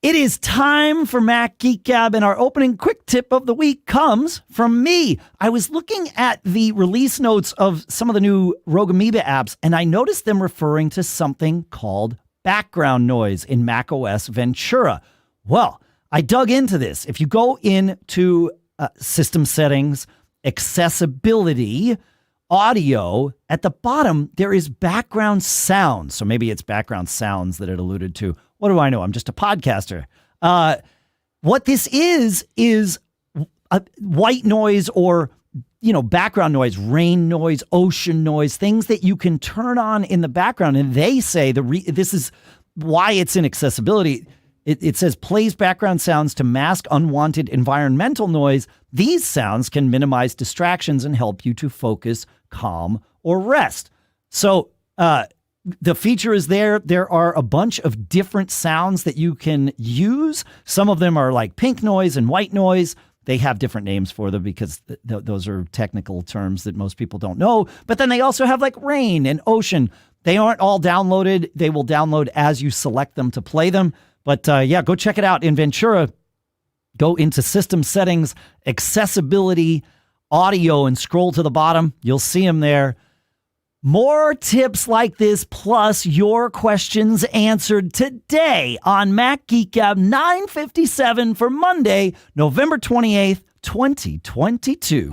It is time for Mac Geek Gab, and our opening quick tip of the week comes from me. I was looking at the release notes of some of the new Rogue Amoeba apps, and I noticed them referring to something called background noise in macOS Ventura. Well, I dug into this. If you go into system settings, accessibility, audio, at the bottom, there is background sounds. So maybe it's background sounds that it alluded to. What do I know? I'm just a podcaster. What this is white noise or, background noise, rain noise, ocean noise, things that you can turn on in the background. And they say this is why it's in accessibility. It says plays background sounds to mask unwanted environmental noise. These sounds can minimize distractions and help you to focus, calm, or rest. So, the feature is there. There are a bunch of different sounds that you can use. Some of them are like pink noise and white noise. They have different names for them because those are technical terms that most people don't know. But then they also have like rain and ocean. They aren't all downloaded. They will download as you select them to play them. But go check it out in Ventura. Go into system settings, accessibility, audio, and scroll to the bottom. You'll see them there. More tips like this, plus your questions answered today on Mac Geek Gab 957 for Monday, November 28th, 2022.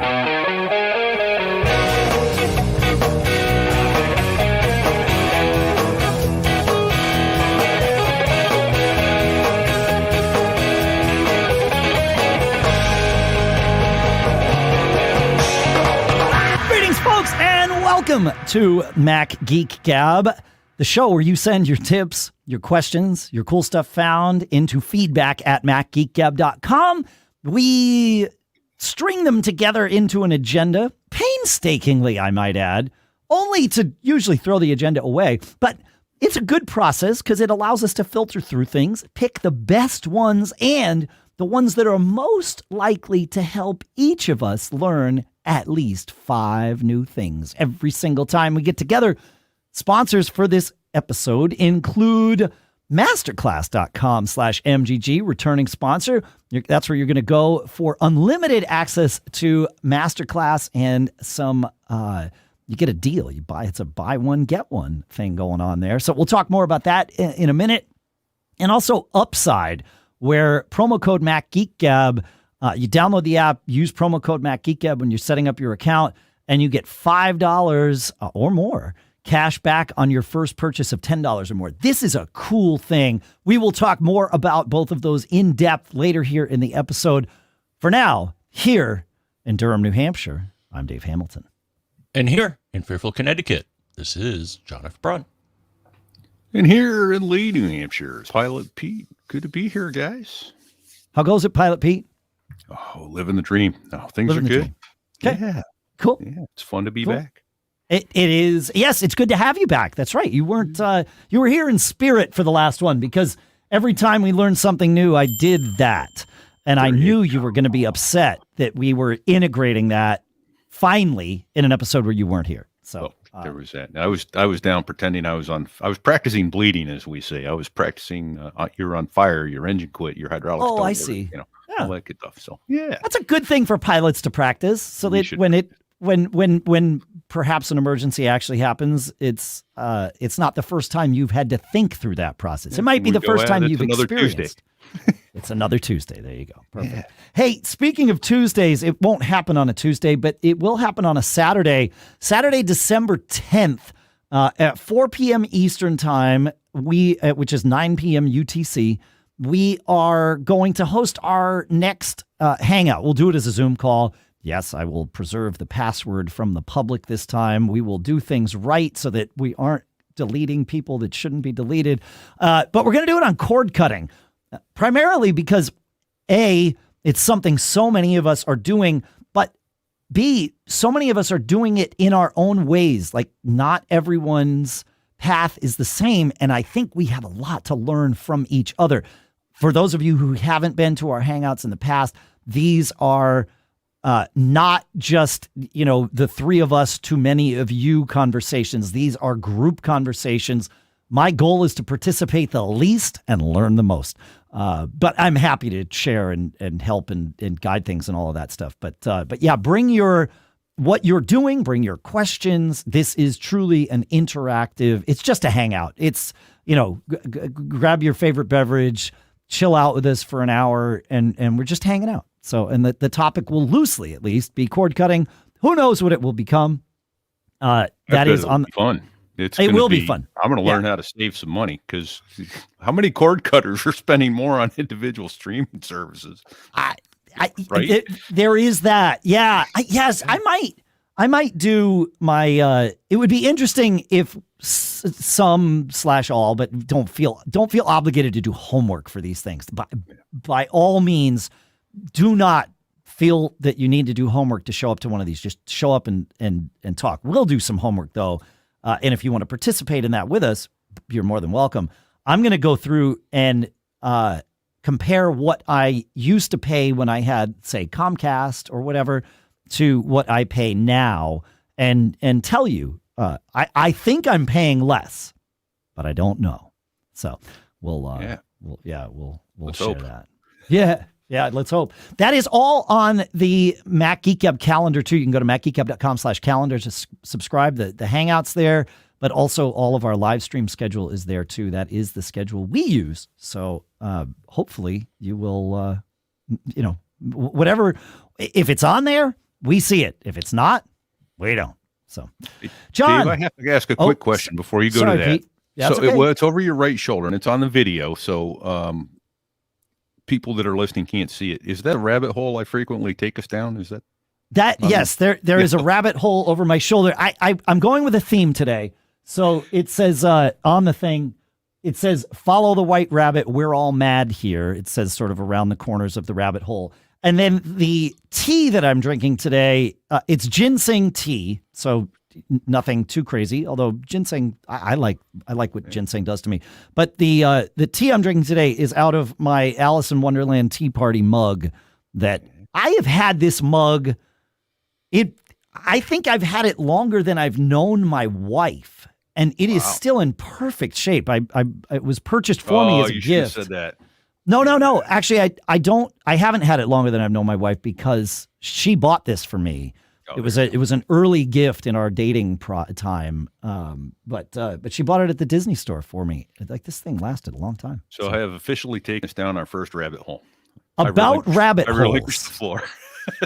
Welcome to Mac Geek Gab, the show where you send your tips, your questions, your cool stuff found into feedback at macgeekgab.com. We string them together into an agenda, painstakingly, I might add, only to usually throw the agenda away. But it's a good process because it allows us to filter through things, pick the best ones and the ones that are most likely to help each of us learn at least 5 new things every single time we get together. Sponsors for this episode include masterclass.com/MGG, returning sponsor. That's where you're going to go for unlimited access to Masterclass and some, you get a deal. It's a buy one, get one thing going on there. So we'll talk more about that in a minute. And also Upside, where promo code MacGeekGab, you download the app, use promo code MacGeekGab when you're setting up your account, and you get $5 or more cash back on your first purchase of $10 or more. This is a cool thing. We will talk more about both of those in depth later here in the episode. For now, here in Durham, New Hampshire, I'm Dave Hamilton. And here in Fairfield, Connecticut, this is John F. Brun. And here in Lee, New Hampshire, Pilot Pete. Good to be here, guys. How goes it, Pilot Pete? Oh, living the dream. Oh, things are good. Okay. Yeah. Cool. Yeah, it's fun to be back. It is. Yes, it's good to have you back. That's right. You weren't, you were here in spirit for the last one because every time we learned something new, I did that. And I knew you were going to be upset that we were integrating that finally in an episode where you weren't here. So there was that. I was down pretending I was practicing bleeding, as we say. I was practicing, you're on fire, your engine quit, your hydraulics don't work, I see. all that good stuff. So yeah, that's a good thing for pilots to practice, so that when perhaps an emergency actually happens, it's not the first time you've had to think through that process. It might be the first time you've experienced. It's another Tuesday. There you go. Perfect. Yeah. Hey, speaking of Tuesdays, it won't happen on a Tuesday, but it will happen on a Saturday, December 10th at 4 p.m. Eastern time, which is 9 p.m. UTC. We are going to host our next Hangout. We'll do it as a Zoom call. Yes, I will preserve the password from the public this time. We will do things right so that we aren't deleting people that shouldn't be deleted. But we're going to do it on cord cutting, primarily because A, it's something so many of us are doing, but B, so many of us are doing it in our own ways. Like, not everyone's path is the same, and I think we have a lot to learn from each other. For those of you who haven't been to our Hangouts in the past, these are not just, the three of us to many of you conversations. These are group conversations My goal is to participate the least and learn the most. But I'm happy to share and help and guide things and all of that stuff. But yeah, bring what you're doing, bring your questions. This is truly an interactive, it's just a hangout. It's, grab your favorite beverage, chill out with us for an hour, and we're just hanging out. So, and the topic will loosely, at least, be cord cutting. Who knows what it will become? That is fun. It will be fun. I'm going to learn how to save some money, because how many cord cutters are spending more on individual streaming services? Right? There is that. Yeah. Yes, I might do my. It would be interesting if some/all, but don't feel obligated to do homework for these things. By all means, do not feel that you need to do homework to show up to one of these. Just show up and talk. We'll do some homework though, and if you want to participate in that with us, you're more than welcome. I'm going to go through and compare what I used to pay when I had, say, Comcast or whatever, to what I pay now, and tell you, I think I'm paying less, but I don't know. So we'll share that. Yeah, let's hope. That is all on the Mac Geek Gab calendar too. You can go to macgeekgab.com/calendar to subscribe. The Hangouts there, but also all of our live stream schedule is there too. That is the schedule we use. So hopefully you will, whatever. If it's on there, we see it. If it's not, we don't. So, John, Dave, I have to ask a quick question before you go to that. Pete. Yeah, so it's over your right shoulder, and it's on the video. So people that are listening can't see it. Is that a rabbit hole I frequently take us down? Is that? Yes, there is a rabbit hole over my shoulder. I'm going with a theme today. So it says on the thing, it says, follow the white rabbit. We're all mad here. It says sort of around the corners of the rabbit hole. And then the tea that I'm drinking today, it's ginseng tea. So nothing too crazy, although ginseng, I like what ginseng does to me. But the tea I'm drinking today is out of my Alice in Wonderland Tea Party mug that I have had this mug. I think I've had it longer than I've known my wife, and it is still in perfect shape. It was purchased for me as a gift. You should have said that. No. Actually, I haven't had it longer than I've known my wife because she bought this for me. It was an early gift in our dating time. But she bought it at the Disney store for me. Like, this thing lasted a long time. So I have officially taken us down our first rabbit hole. About rabbit holes. I relinquished the floor.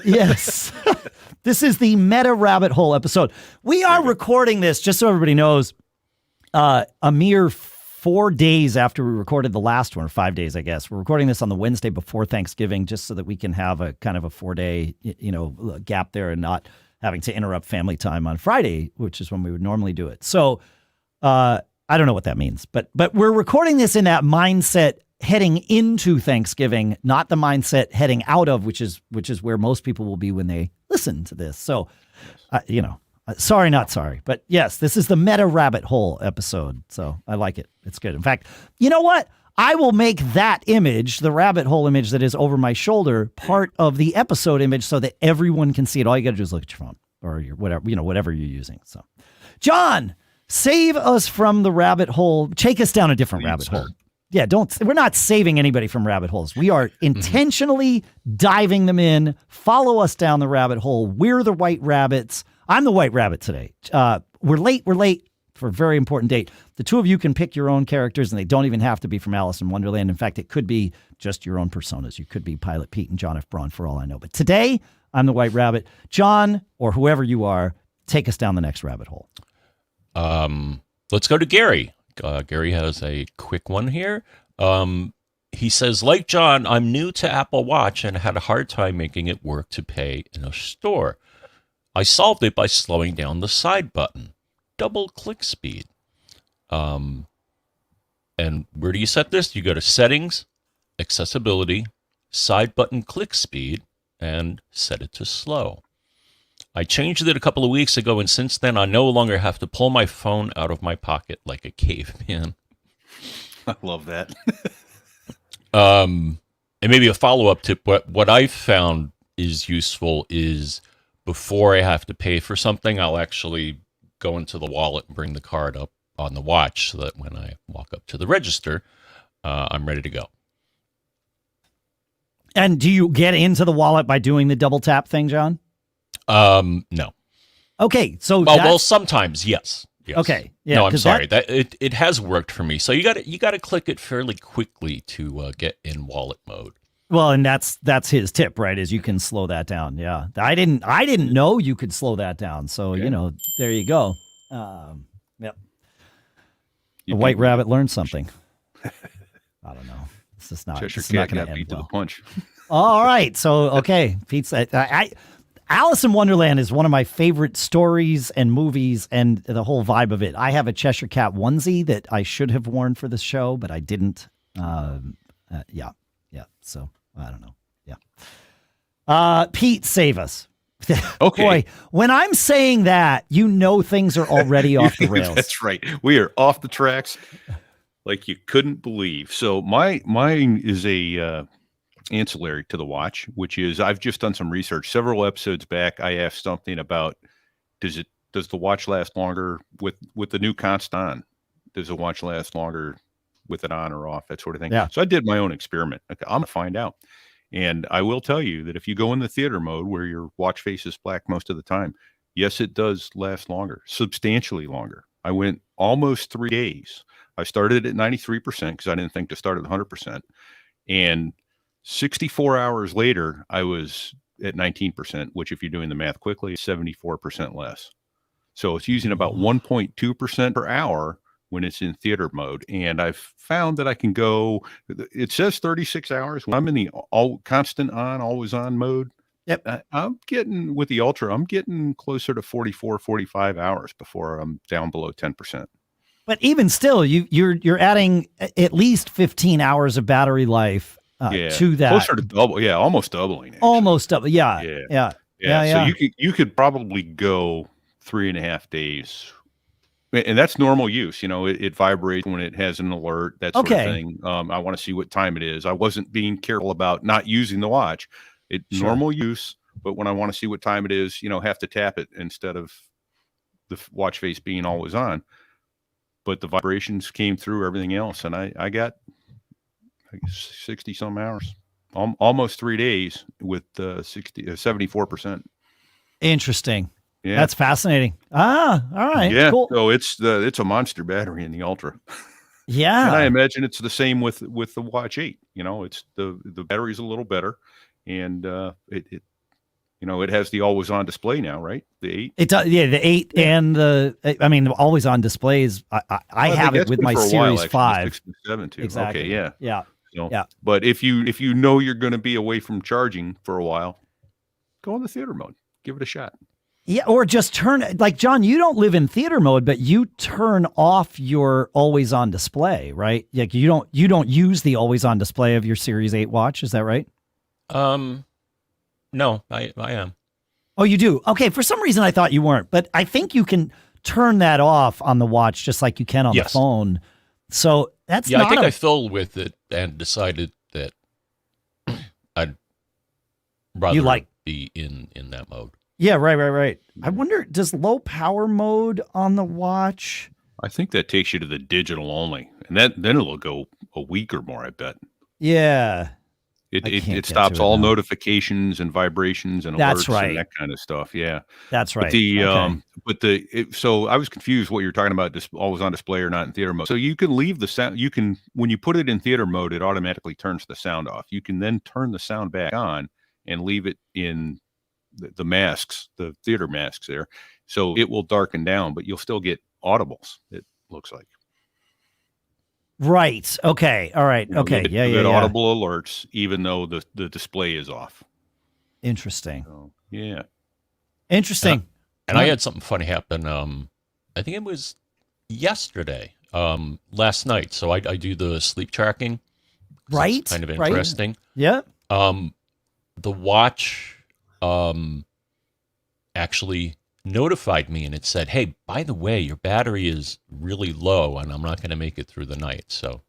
Yes. This is the meta rabbit hole episode. We are recording this, just so everybody knows, a mere 4 days after we recorded the last one, or 5 days, I guess. We're recording this on the Wednesday before Thanksgiving, just so that we can have a kind of a 4-day, gap there and not having to interrupt family time on Friday, which is when we would normally do it. So I don't know what that means, but we're recording this in that mindset heading into Thanksgiving, not the mindset heading out of, which is where most people will be when they listen to this. So, sorry, not sorry. But yes, this is the meta rabbit hole episode. So I like it. It's good. In fact, you know what? I will make that image, the rabbit hole image that is over my shoulder, part of the episode image so that everyone can see it. All you got to do is look at your phone or your whatever you're using. So, John, save us from the rabbit hole. Take us down a different rabbit hole. Yeah, we're not saving anybody from rabbit holes. We are intentionally diving them in. Follow us down the rabbit hole. We're the white rabbits. I'm the white rabbit today. We're late for a very important date. The two of you can pick your own characters, and they don't even have to be from Alice in Wonderland. In fact, it could be just your own personas. You could be Pilot Pete and John F. Braun for all I know. But today, I'm the white rabbit. John, or whoever you are, take us down the next rabbit hole. Let's go to Gary. Gary has a quick one here. He says, like John, I'm new to Apple Watch and had a hard time making it work to pay in a store. I solved it by slowing down the side button. Double click speed. And where do you set this? You go to Settings, Accessibility, Side Button Click Speed, and set it to slow. I changed it a couple of weeks ago, and since then, I no longer have to pull my phone out of my pocket like a caveman. I love that. And maybe a follow-up tip. What I've found is useful is before I have to pay for something, I'll actually go into the wallet and bring the card up on the watch so that when I walk up to the register, I'm ready to go. And do you get into the wallet by doing the double tap thing, John? No. Okay, so Well, sometimes, yes. Yes. Okay. Yeah, no, I'm sorry. It has worked for me. So you got to click it fairly quickly to get in wallet mode. Well, and that's his tip, right? Is you can slow that down. Yeah, I didn't know you could slow that down. So there you go. Yep. The White Rabbit learned something. I don't know. This is not going to end well. Punch. All right. So okay, Pete's. Alice in Wonderland is one of my favorite stories and movies, and the whole vibe of it. I have a Cheshire Cat onesie that I should have worn for this show, but I didn't. Yeah. So I don't know. Yeah. Pete, save us. Okay. Boy, when I'm saying that, things are already off the rails. That's right. We are off the tracks like you couldn't believe. So mine is a ancillary to the watch, which is I've just done some research. Several episodes back, I asked something about does the watch last longer with the new constant on? Does the watch last longer with it on or off? That sort of thing. Yeah. So I did my own experiment. Okay, I'm gonna find out. And I will tell you that if you go in the theater mode where your watch face is black most of the time, yes, it does last longer, substantially longer. I went almost 3 days. I started at 93% because I didn't think to start at 100%. And 64 hours later, I was at 19%, which if you're doing the math quickly, is 74% less. So it's using about 1.2% per hour when it's in theater mode. And I've found that I can go, it says 36 hours. When I'm in the constant on, always on mode, yep. I'm getting, with the Outtro, I'm getting closer to 44, 45 hours before I'm down below 10%. But even still, you're adding at least 15 hours of battery life to that. Closer to double. Yeah, almost doubling. Actually. Almost double. Yeah. So you could probably go 3.5 days. And that's normal use. It vibrates when it has an alert, that sort of thing. I want to see what time it is. I wasn't being careful about not using the watch. Normal use, but when I want to see what time it is, have to tap it instead of the watch face being always on. But the vibrations came through everything else, and I got 60 some hours, almost 3 days with 74%. Interesting. Yeah, that's fascinating. All right. Yeah, cool. So it's a monster battery in the Ultra. Yeah, and I imagine it's the same with the Watch 8. It's the battery's a little better, and it has the always on display now, right? The 8. It does. Yeah, the 8 and the always on displays. I have it with my Series 5. 6 and 7 too. Exactly. Okay. Yeah. Yeah. But if you know you're going to be away from charging for a while, go in the theater mode. Give it a shot. Yeah, or just turn, like John, you don't live in theater mode, but you turn off your always on display, right? Like you don't use the always on display of your Series 8 watch, is that right? No, I am. Oh, you do? Okay, for some reason I thought you weren't, but I think you can turn that off on the watch just like you can on the phone. So that's I think I filled with it and decided that I'd rather be in that mode. Yeah, right. I wonder, does low power mode on the watch? I think that takes you to the digital only, and then it'll go a week or more, I bet. Yeah. It stops all notifications and vibrations and alerts and that kind of stuff. Yeah, that's right. So I was confused what you're talking about. Always on display or not in theater mode. So you can leave the sound. When you put it in theater mode, it automatically turns the sound off. You can then turn the sound back on and leave it in the masks, the theater masks there. So it will darken down, but you'll still get audibles. It looks like. Right. Okay. All right. Okay. You get audible alerts, even though the display is off. Interesting. So, yeah. Interesting. And I had something funny happen. I think it was yesterday, last night. So I do the sleep tracking. Right. It's kind of interesting. Yeah. The watch, actually notified me and it said, "Hey, by the way, your battery is really low and I'm not going to make it through the night." So,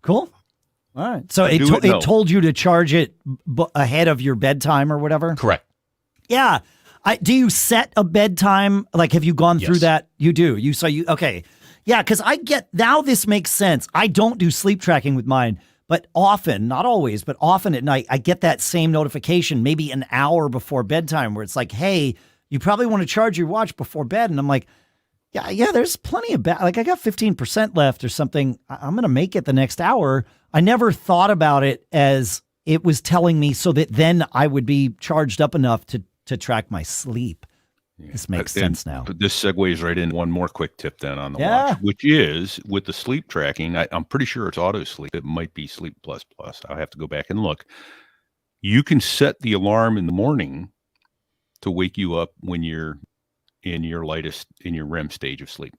cool. All right. So it told you to charge it ahead of your bedtime or whatever. Correct. Yeah. Do you set a bedtime? Like, have you gone through Yes. that? You do. Okay. Yeah, because now this makes sense. I don't do sleep tracking with mine, but often, not always, but often at night, I get that same notification maybe an hour before bedtime where it's like, hey, you probably want to charge your watch before bed. And I'm like, yeah, there's plenty of like I got 15% left or something. I'm going to make it the next hour. I never thought about it as it was telling me so that then I would be charged up enough to track my sleep. Yeah. This makes sense now. This segues right in one more quick tip then on the watch, which is with the sleep tracking. I'm pretty sure it's auto sleep. It might be Sleep Plus Plus. I'll have to go back and look. You can set the alarm in the morning to wake you up when you're in your REM stage of sleep,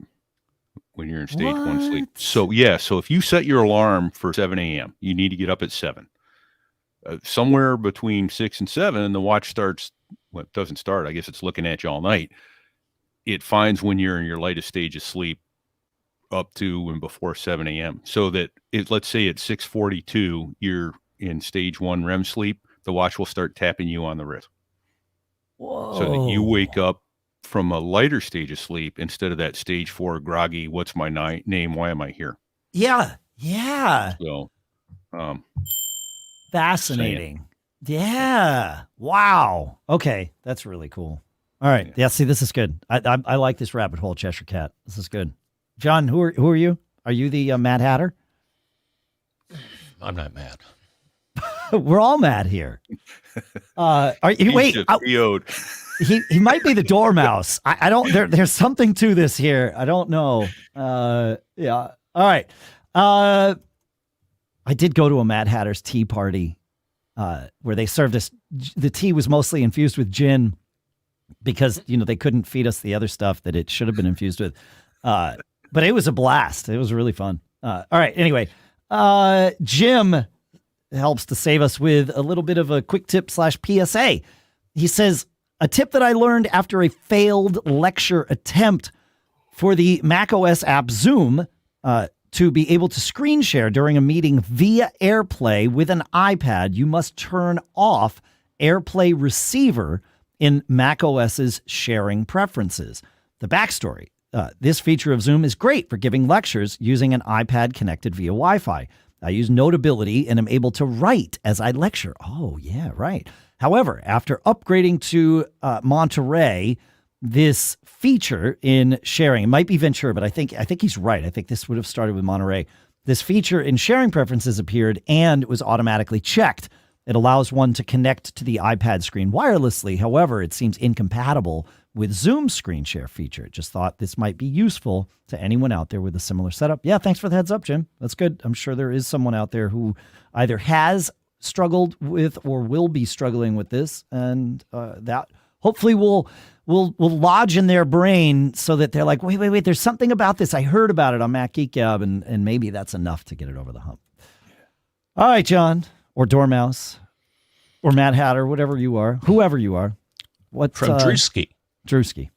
when you're in stage 1 sleep. So if you set your alarm for 7 a.m., you need to get up at 7. Somewhere between 6 and 7, the watch starts. Well, it doesn't start. I guess it's looking at you all night. It finds when you're in your lightest stage of sleep up to and before 7 a.m. So that let's say at 6:42, you're in stage 1 REM sleep, the watch will start tapping you on the wrist. Whoa. So that you wake up from a lighter stage of sleep instead of that stage 4 groggy, what's my name? Why am I here? Yeah. So, fascinating. Yeah. Wow. Okay. That's really cool. All right. Yeah. See, this is good. I like this rabbit hole, Cheshire Cat. This is good. John, who are you? Are you the Mad Hatter? I'm not mad. We're all mad here. Are you? Wait. He might be the dormouse. I don't. There's something to this here. I don't know. Yeah. All right. I did go to a Mad Hatter's tea party. Where they served us, the tea was mostly infused with gin because, they couldn't feed us the other stuff that it should have been infused with. But it was a blast. It was really fun. All right. Anyway, Jim helps to save us with a little bit of a quick tip / PSA. He says, a tip that I learned after a failed lecture attempt for the macOS app Zoom, to be able to screen share during a meeting via AirPlay with an iPad, you must turn off AirPlay receiver in macOS's sharing preferences. The backstory. This feature of Zoom is great for giving lectures using an iPad connected via Wi-Fi. I use Notability and am able to write as I lecture. Oh, yeah, right. However, after upgrading to Monterey, this feature in sharing, it might be Ventura, but I think he's right. I think this would have started with Monterey. This feature in sharing preferences appeared and was automatically checked. It allows one to connect to the iPad screen wirelessly. However, it seems incompatible with Zoom's screen share feature. Just thought this might be useful to anyone out there with a similar setup. Yeah, thanks for the heads up, Jim. That's good. I'm sure there is someone out there who either has struggled with or will be struggling with this, and that hopefully will lodge in their brain so that they're like, wait, there's something about this. I heard about it on MacGeekGab, and maybe that's enough to get it over the hump. All right, John, or Dormouse, or Mad Hatter, whatever you are, whoever you are. What from Drewski? Drewski.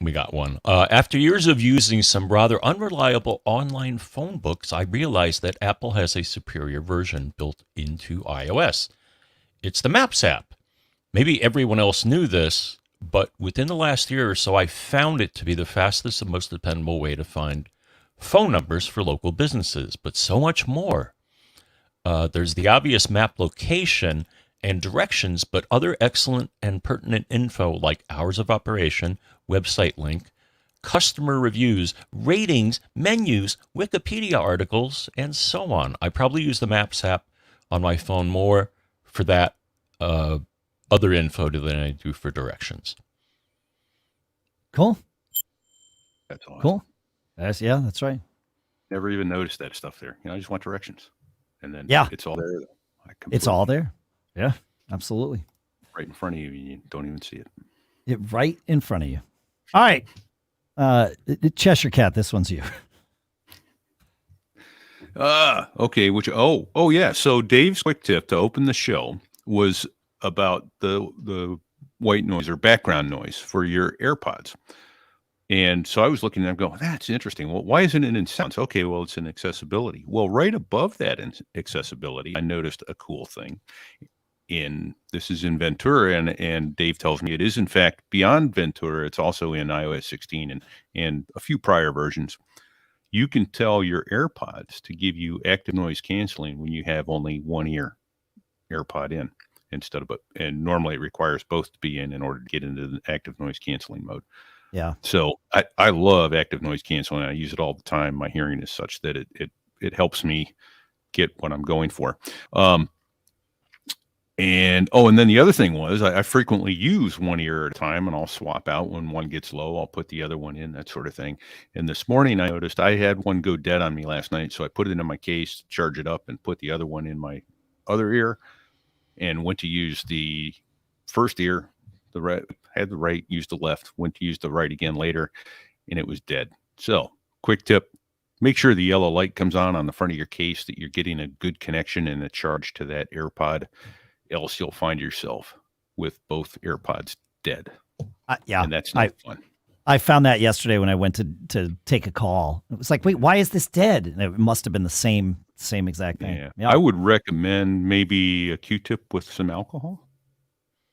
We got one. After years of using some rather unreliable online phone books, I realized that Apple has a superior version built into iOS. It's the Maps app. Maybe everyone else knew this, but within the last year or so, I found it to be the fastest and most dependable way to find phone numbers for local businesses, but so much more. There's the obvious map location and directions, but other excellent and pertinent info like hours of operation, website link, customer reviews, ratings, menus, Wikipedia articles, and so on. I probably use the Maps app on my phone more for that other info than I do for directions. Cool. That's awesome. Cool. That's right. Never even noticed that stuff there. I just want directions. And then it's all there. It's all there. Yeah, absolutely. Right in front of you. You don't even see it. Right in front of you. All right. Cheshire Cat, this one's you. Okay. Yeah. So Dave's quick tip to open the show was about the white noise or background noise for your AirPods. And so I was looking at them going, that's interesting. Well, why isn't it in sounds? Okay, well, it's in accessibility. Well, right above that in accessibility, I noticed a cool thing. this is in Ventura, and Dave tells me it is in fact beyond Ventura. It's also in iOS 16 and a few prior versions. You can tell your AirPods to give you active noise canceling when you have only one ear AirPod in instead of, and normally it requires both to be in order to get into the active noise canceling mode. Yeah. So I love active noise canceling. I use it all the time. My hearing is such that it helps me get what I'm going for. And then the other thing was I frequently use one ear at a time, and I'll swap out when one gets low. I'll put the other one in, that sort of thing. And this morning I noticed I had one go dead on me last night. So I put it in my case, charge it up, and put the other one in my other ear, and went to use the first ear. The right, had the right, used the left, went to use the right again later, and it was dead. So quick tip, make sure the yellow light comes on the front of your case, that you're getting a good connection and a charge to that AirPod. Else you'll find yourself with both AirPods dead. Yeah. And that's not fun. I found that yesterday when I went to take a call. It was like, wait, why is this dead? And it must have been the same exact thing. Yeah. Yep. I would recommend maybe a Q-tip with some alcohol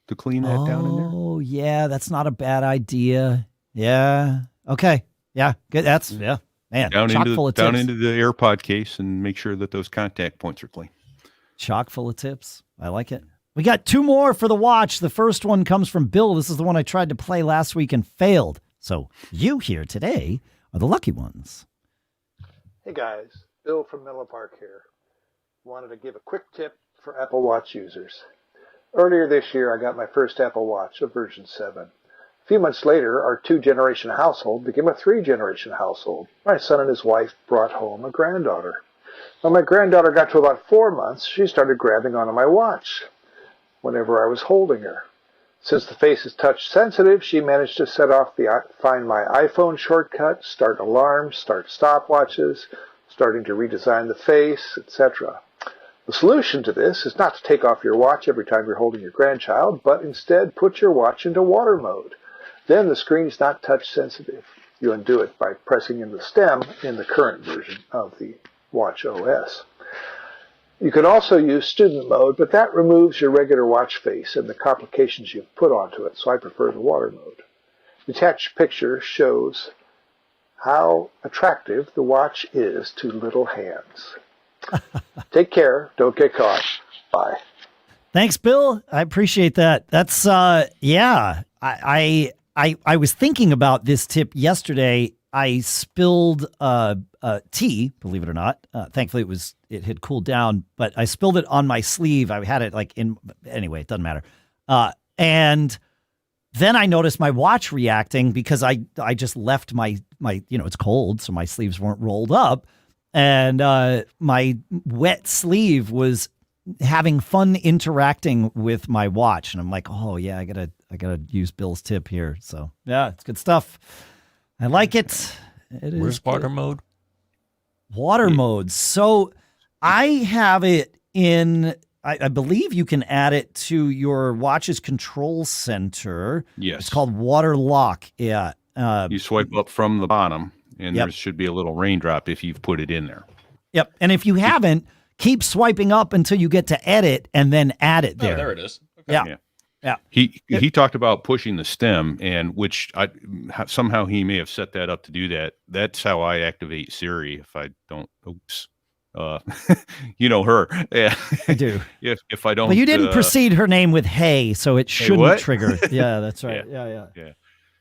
to clean that down in there. Oh, yeah. That's not a bad idea. Yeah. Okay. Yeah. Good. That's, yeah. Man, Down chock into full of down tips. into the AirPod case and make sure that those contact points are clean. Chock full of tips. I like it. We got two more for the watch. The first one comes from Bill. This is the one I tried to play last week and failed. So you here today are the lucky ones. Hey guys, Bill from Menlo Park here. Wanted to give a quick tip for Apple Watch users. Earlier this year, I got my first Apple Watch, a version 7. A few months later, our 2-generation household became a 3-generation household. My son and his wife brought home a granddaughter. When my granddaughter got to about 4 months, she started grabbing onto my watch whenever I was holding her. Since the face is touch sensitive, she managed to set off the Find My iPhone shortcut, start alarms, start stopwatches, starting to redesign the face, etc. The solution to this is not to take off your watch every time you're holding your grandchild, but instead put your watch into water mode. Then the screen is not touch sensitive. You undo it by pressing in the stem in the current version of the Watch OS. You can also use student mode, but that removes your regular watch face and the complications you've put onto it, so I prefer the water mode. The attached picture shows how attractive the watch is to little hands. Take care. Don't get caught. Bye. Thanks, Bill. I appreciate that. That's, yeah, I was thinking about this tip yesterday. I spilled tea, believe it or not. Thankfully, it had cooled down, but I spilled it on my sleeve. I had it like anyway, it doesn't matter. And then I noticed my watch reacting because I just left my it's cold, so my sleeves weren't rolled up, and my wet sleeve was having fun interacting with my watch, and I'm like, oh yeah, I gotta use Bill's tip here. So yeah, it's good stuff. I like it. Where's water mode? Water mode. So I have it in, I believe you can add it to your watch's control center. Yes. It's called water lock. Yeah. You swipe up from the bottom, and Yep. there should be a little raindrop if you've put it in there. Yep. And if you haven't, keep swiping up until you get to edit and then add it there. Oh, there it is. Okay. Yeah. Yeah. Yeah. He talked about pushing the stem, and which somehow he may have set that up to do that. That's how I activate Siri if I don't. Oops. You know her. Yeah. I do. If I don't. Well, you didn't precede her name with hey, so it shouldn't what? trigger. Yeah, that's right. Yeah.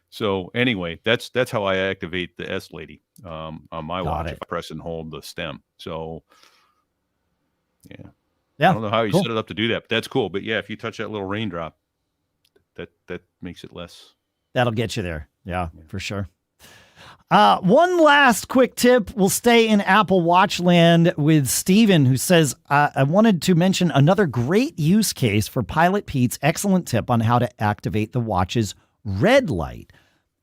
So anyway, that's how I activate the S lady on my watch. it. If I press and hold the stem. So yeah. Yeah. I don't know how you cool. set it up to do that, but that's cool. But yeah, if you touch that little raindrop, that makes it less. That'll get you there. Yeah, for sure. One last quick tip. We'll stay in Apple Watch land with Steven, who says, I wanted to mention another great use case for Pilot Pete's excellent tip on how to activate the watch's red light.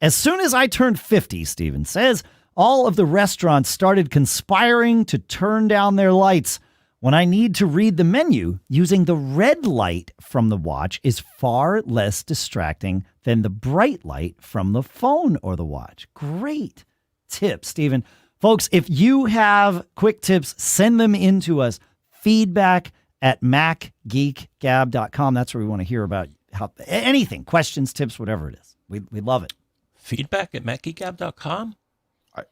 As soon as I turned 50, Steven says, all of the restaurants started conspiring to turn down their lights. When I need to read the menu, using the red light from the watch is far less distracting than the bright light from the phone or the watch. Great tip, Stephen. Folks, if you have quick tips, send them in to us. Feedback at macgeekgab.com. That's where we want to hear about how anything, questions, tips, whatever it is. We love it. Feedback at macgeekgab.com?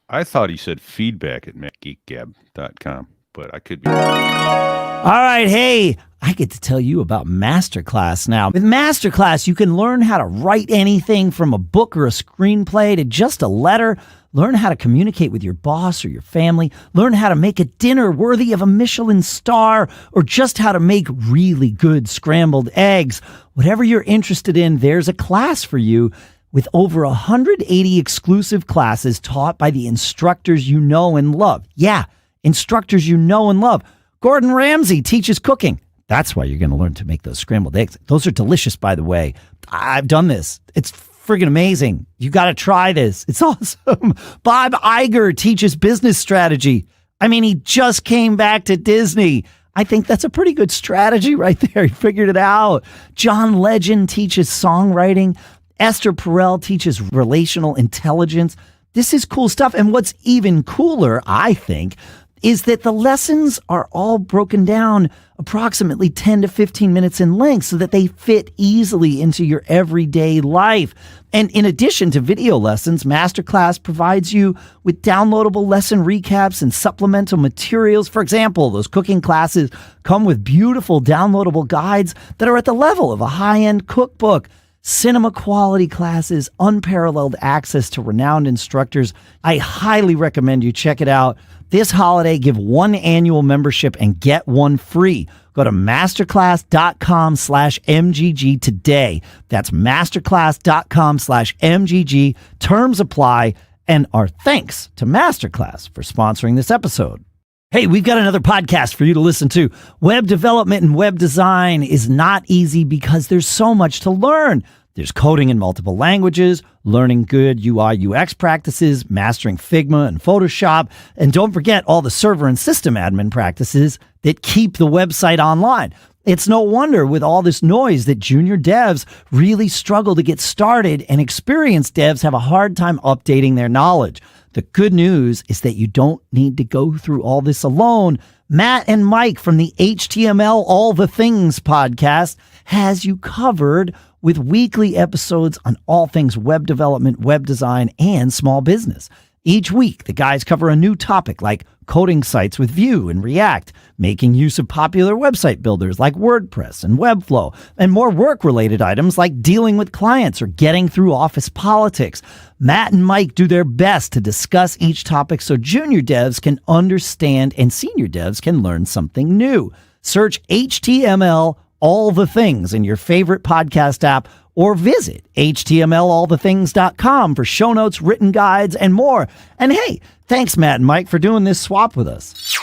I thought he said feedback at macgeekgab.com, but I could be. All right, hey, I get to tell you about MasterClass now. With MasterClass, you can learn how to write anything from a book or a screenplay to just a letter. Learn how to communicate with your boss or your family. Learn how to make a dinner worthy of a Michelin star, or just how to make really good scrambled eggs. Whatever you're interested in, there's a class for you. With over 180 exclusive classes taught by the instructors you know and love. Yeah, instructors you know and love. Gordon Ramsay teaches cooking. That's why you're going to learn to make those scrambled eggs. Those are delicious, by the way. I've done this. It's friggin' amazing. You got to try this. It's awesome. Bob Iger teaches business strategy. I mean, he just came back to Disney. I think that's a pretty good strategy right there. He figured it out. John Legend teaches songwriting. Esther Perel teaches relational intelligence. This is cool stuff. And what's even cooler, I think, is that the lessons are all broken down approximately 10 to 15 minutes in length so that they fit easily into your everyday life. And in addition to video lessons, MasterClass provides you with downloadable lesson recaps and supplemental materials. For example, those cooking classes come with beautiful downloadable guides that are at the level of a high-end cookbook. Cinema quality classes, unparalleled access to renowned instructors. I highly recommend you check it out. This holiday, give one annual membership and get one free. Go to masterclass.com/MGG today. That's masterclass.com/MGG. Terms apply, and our thanks to MasterClass for sponsoring this episode. Hey, we've got another podcast for you to listen to. Web development and web design is not easy because there's so much to learn. There's coding in multiple languages, learning good UI UX practices, mastering Figma and Photoshop, and don't forget all the server and system admin practices that keep the website online. It's no wonder with all this noise that junior devs really struggle to get started, and experienced devs have a hard time updating their knowledge. The good news is that you don't need to go through all this alone. Matt and Mike from the HTML All the Things podcast has you covered with weekly episodes on all things web development, web design, and small business. Each week, the guys cover a new topic like coding sites with Vue and React, making use of popular website builders like WordPress and Webflow, and more work-related items like dealing with clients or getting through office politics. Matt and Mike do their best to discuss each topic so junior devs can understand and senior devs can learn something new. Search HTML All the Things in your favorite podcast app, or visit htmlallthethings.com for show notes, written guides, and more. And hey, thanks, Matt and Mike, for doing this swap with us.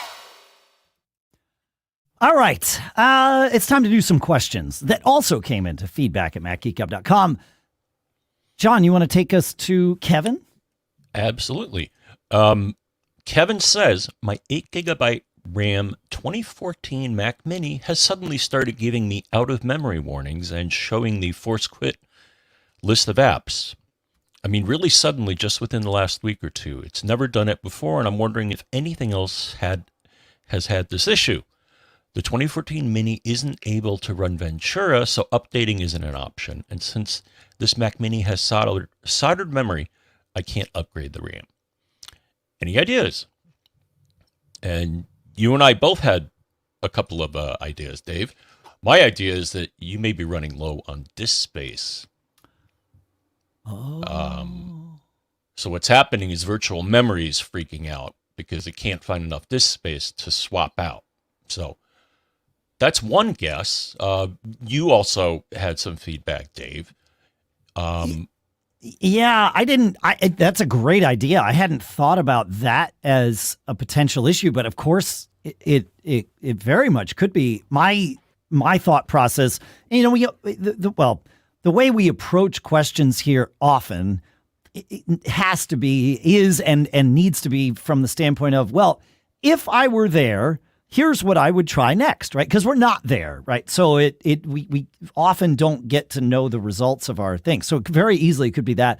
All right, it's time to do some questions that also came into feedback at macgeekgab.com. John, you want to take us to Kevin? Absolutely. Kevin says, my 8 gigabyte RAM 2014 Mac Mini has suddenly started giving me out-of-memory warnings and showing the force quit list of apps. I mean, really suddenly, just within the last week or two. It's never done it before, and I'm wondering if anything else has had this issue. The 2014 Mini isn't able to run Ventura, so updating isn't an option. And since this Mac Mini has soldered memory, I can't upgrade the RAM. Any ideas? And you and I both had a couple of ideas, Dave. My idea is that you may be running low on disk space. So what's happening is virtual memory is freaking out because it can't find enough disk space to swap out. So that's one guess. You also had some feedback, Dave. Yeah, that's a great idea. I hadn't thought about that as a potential issue, but of course it very much could be. My thought process, you know, the way we approach questions here often it has to be, is and needs to be from the standpoint of, well, if I were there, here's what I would try next, right? Because we're not there, right? So we often don't get to know the results of our things. So very easily it could be that.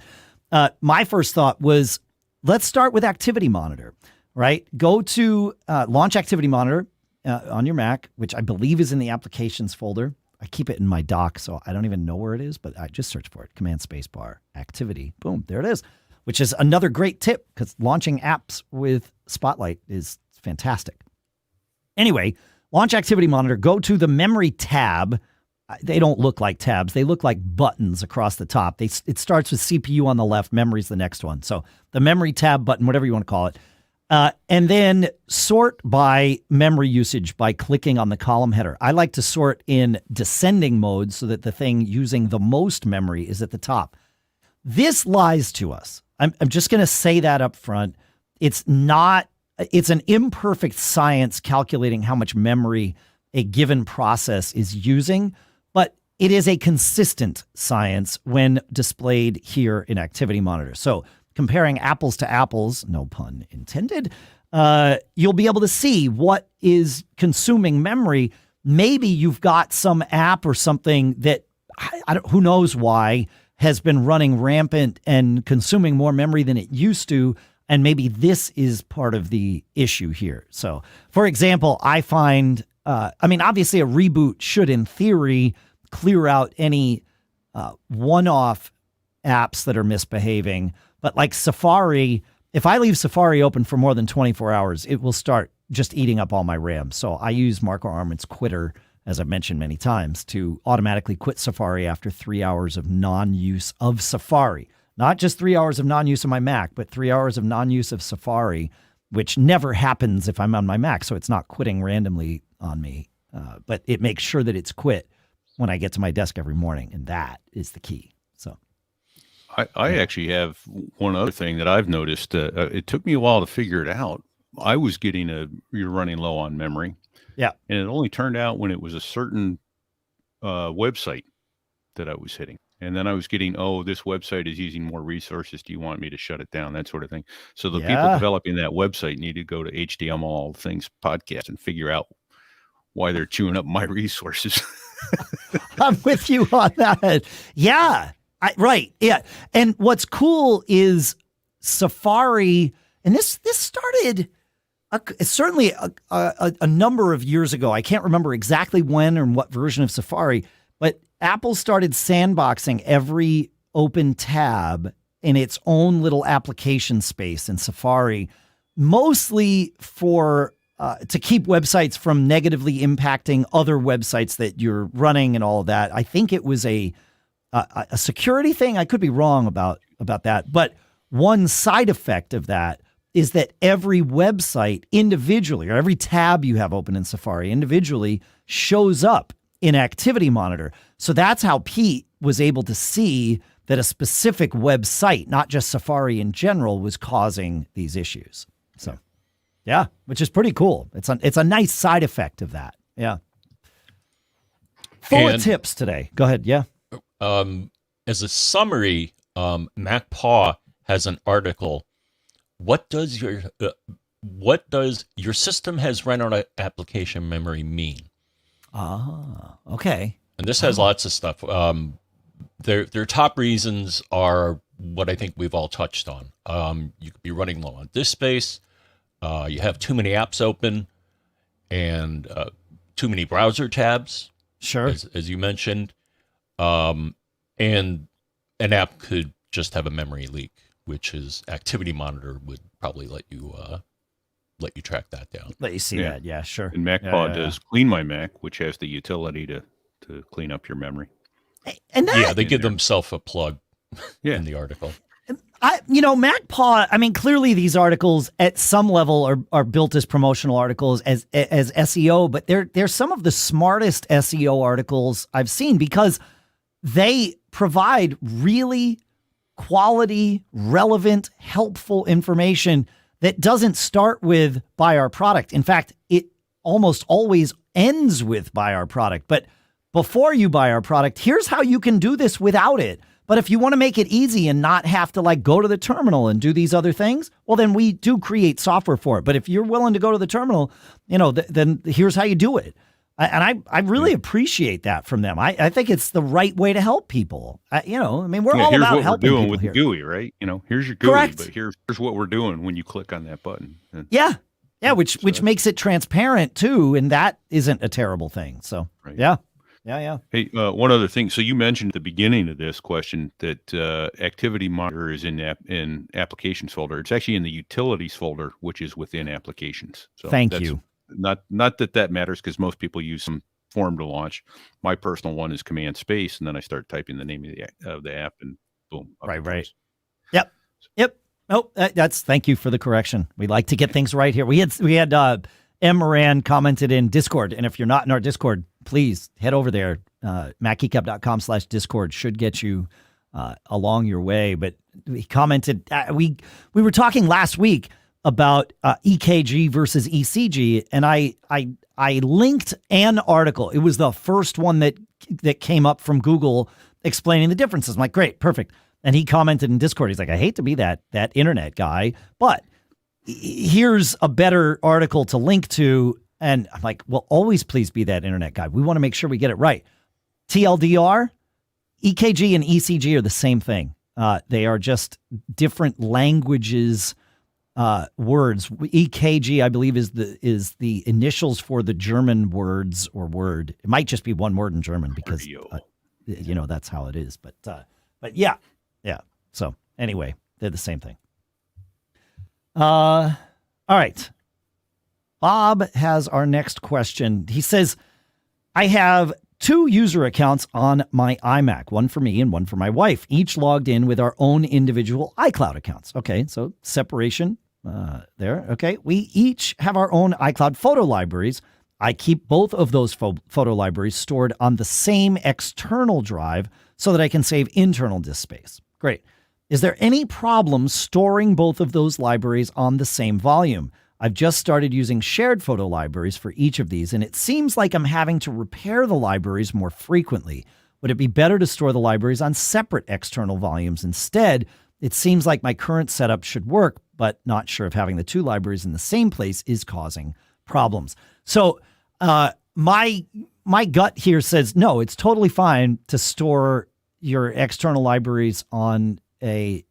My first thought was, let's start with Activity Monitor, right? Go to Launch Activity Monitor, on your Mac, which I believe is in the applications folder. I keep it in my dock, so I don't even know where it is, but I just search for it. Command space bar, activity, boom, there it is, which is another great tip because launching apps with Spotlight is fantastic. Anyway, launch Activity Monitor, go to the memory tab. They don't look like tabs. They look like buttons across the top. It starts with CPU on the left, memory's the next one. So the memory tab button, whatever you want to call it. And then sort by memory usage by clicking on the column header. I like to sort in descending mode so that the thing using the most memory is at the top. This lies to us. I'm just going to say that up front. It's an imperfect science calculating how much memory a given process is using, but it is a consistent science when displayed here in Activity Monitor. So comparing apples to apples, no pun intended, you'll be able to see what is consuming memory. Maybe you've got some app or something that, who knows why, has been running rampant and consuming more memory than it used to, and maybe this is part of the issue here. So, for example, I find, obviously a reboot should, in theory, clear out any one-off apps that are misbehaving. But like Safari, if I leave Safari open for more than 24 hours, it will start just eating up all my RAM. So I use Marco Arment's Quitter, as I've mentioned many times, to automatically quit Safari after 3 hours of non-use of Safari. Not just 3 hours of non-use of my Mac, but 3 hours of non-use of Safari, which never happens if I'm on my Mac. So it's not quitting randomly on me, but it makes sure that it's quit when I get to my desk every morning. And that is the key. So I actually have one other thing that I've noticed. It took me a while to figure it out. I was you're running low on memory. Yeah. And it only turned out when it was a certain website that I was hitting. And then I was getting, this website is using more resources. Do you want me to shut it down? That sort of thing. So the people developing that website need to go to HDMI All Things podcast and figure out why they're chewing up my resources. I'm with you on that. Yeah. Right. Yeah. And what's cool is Safari, and this started certainly a number of years ago. I can't remember exactly when or what version of Safari, but Apple started sandboxing every open tab in its own little application space in Safari, mostly for to keep websites from negatively impacting other websites that you're running and all of that. I think it was a security thing. I could be wrong about that. But one side effect of that is that every website individually, or every tab you have open in Safari individually, shows up in Activity Monitor. So that's how Pete was able to see that a specific website, not just Safari in general, was causing these issues. So, yeah, which is pretty cool. It's a nice side effect of that. Yeah. 4 tips today. Go ahead. Yeah. As a summary, MacPaw has an article. What does your system has run out of application memory mean? Ah, okay. And this has lots of stuff. Their top reasons are what I think we've all touched on. You could be running low on disk space. You have too many apps open, and too many browser tabs. Sure. As you mentioned. And an app could just have a memory leak, which is Activity Monitor would probably let you track that down. Let you see that. Yeah, sure. And MacPaw does Clean My Mac, which has the utility to clean up your memory. And that, they give themselves a plug in the article. MacPaw, clearly these articles at some level are built as promotional articles as SEO, but they're some of the smartest SEO articles I've seen because they provide really quality, relevant, helpful information that doesn't start with buy our product. In fact, it almost always ends with buy our product. But before you buy our product, here's how you can do this without it. But if you want to make it easy and not have to go to the terminal and do these other things, well, then we do create software for it. But if you're willing to go to the terminal, then here's how you do it. And I really appreciate that from them. I think it's the right way to help people. We're all about helping people with here. the GUI, right? Here's your GUI, Correct. But here's what we're doing when you click on that button. Yeah. Yeah, which So makes it transparent too, and that isn't a terrible thing. So Right. yeah. Hey, one other thing. So you mentioned at the beginning of this question that Activity Monitor is in Applications folder. It's actually in the Utilities folder, which is within Applications. So Thank you. Not that matters, because most people use some form to launch. My personal one is Command Space, and then I start typing the name of the app, and boom. up it Right. goes. Yep. Oh, that's thank you for the correction. We like to get things right here. We had M. Moran commented in Discord, and if you're not in our Discord, please head over there. macgeekgab.com/Discord should get you along your way. But he commented, we were talking last week about EKG versus ECG, and I linked an article. It was the first one that came up from Google explaining the differences. I'm like, great, perfect. And he commented in Discord. He's like, I hate to be that internet guy, but here's a better article to link to. And I'm like, well, always please be that internet guy. We want to make sure we get it right. TLDR, EKG and ECG are the same thing. They are just different languages, words. EKG, I believe, is the initials for the German words or word. It might just be one word in German because, that's how it is. But yeah. So anyway, they're the same thing. All right. Bob has our next question. He says, I have 2 user accounts on my iMac, one for me and one for my wife, each logged in with our own individual iCloud accounts. Okay, so separation there. Okay, we each have our own iCloud photo libraries. I keep both of those photo libraries stored on the same external drive so that I can save internal disk space. Great. Is there any problem storing both of those libraries on the same volume? I've just started using shared photo libraries for each of these, and it seems like I'm having to repair the libraries more frequently. Would it be better to store the libraries on separate external volumes instead? It seems like my current setup should work, but not sure if having the 2 libraries in the same place is causing problems. So my gut here says, no, it's totally fine to store your external libraries on on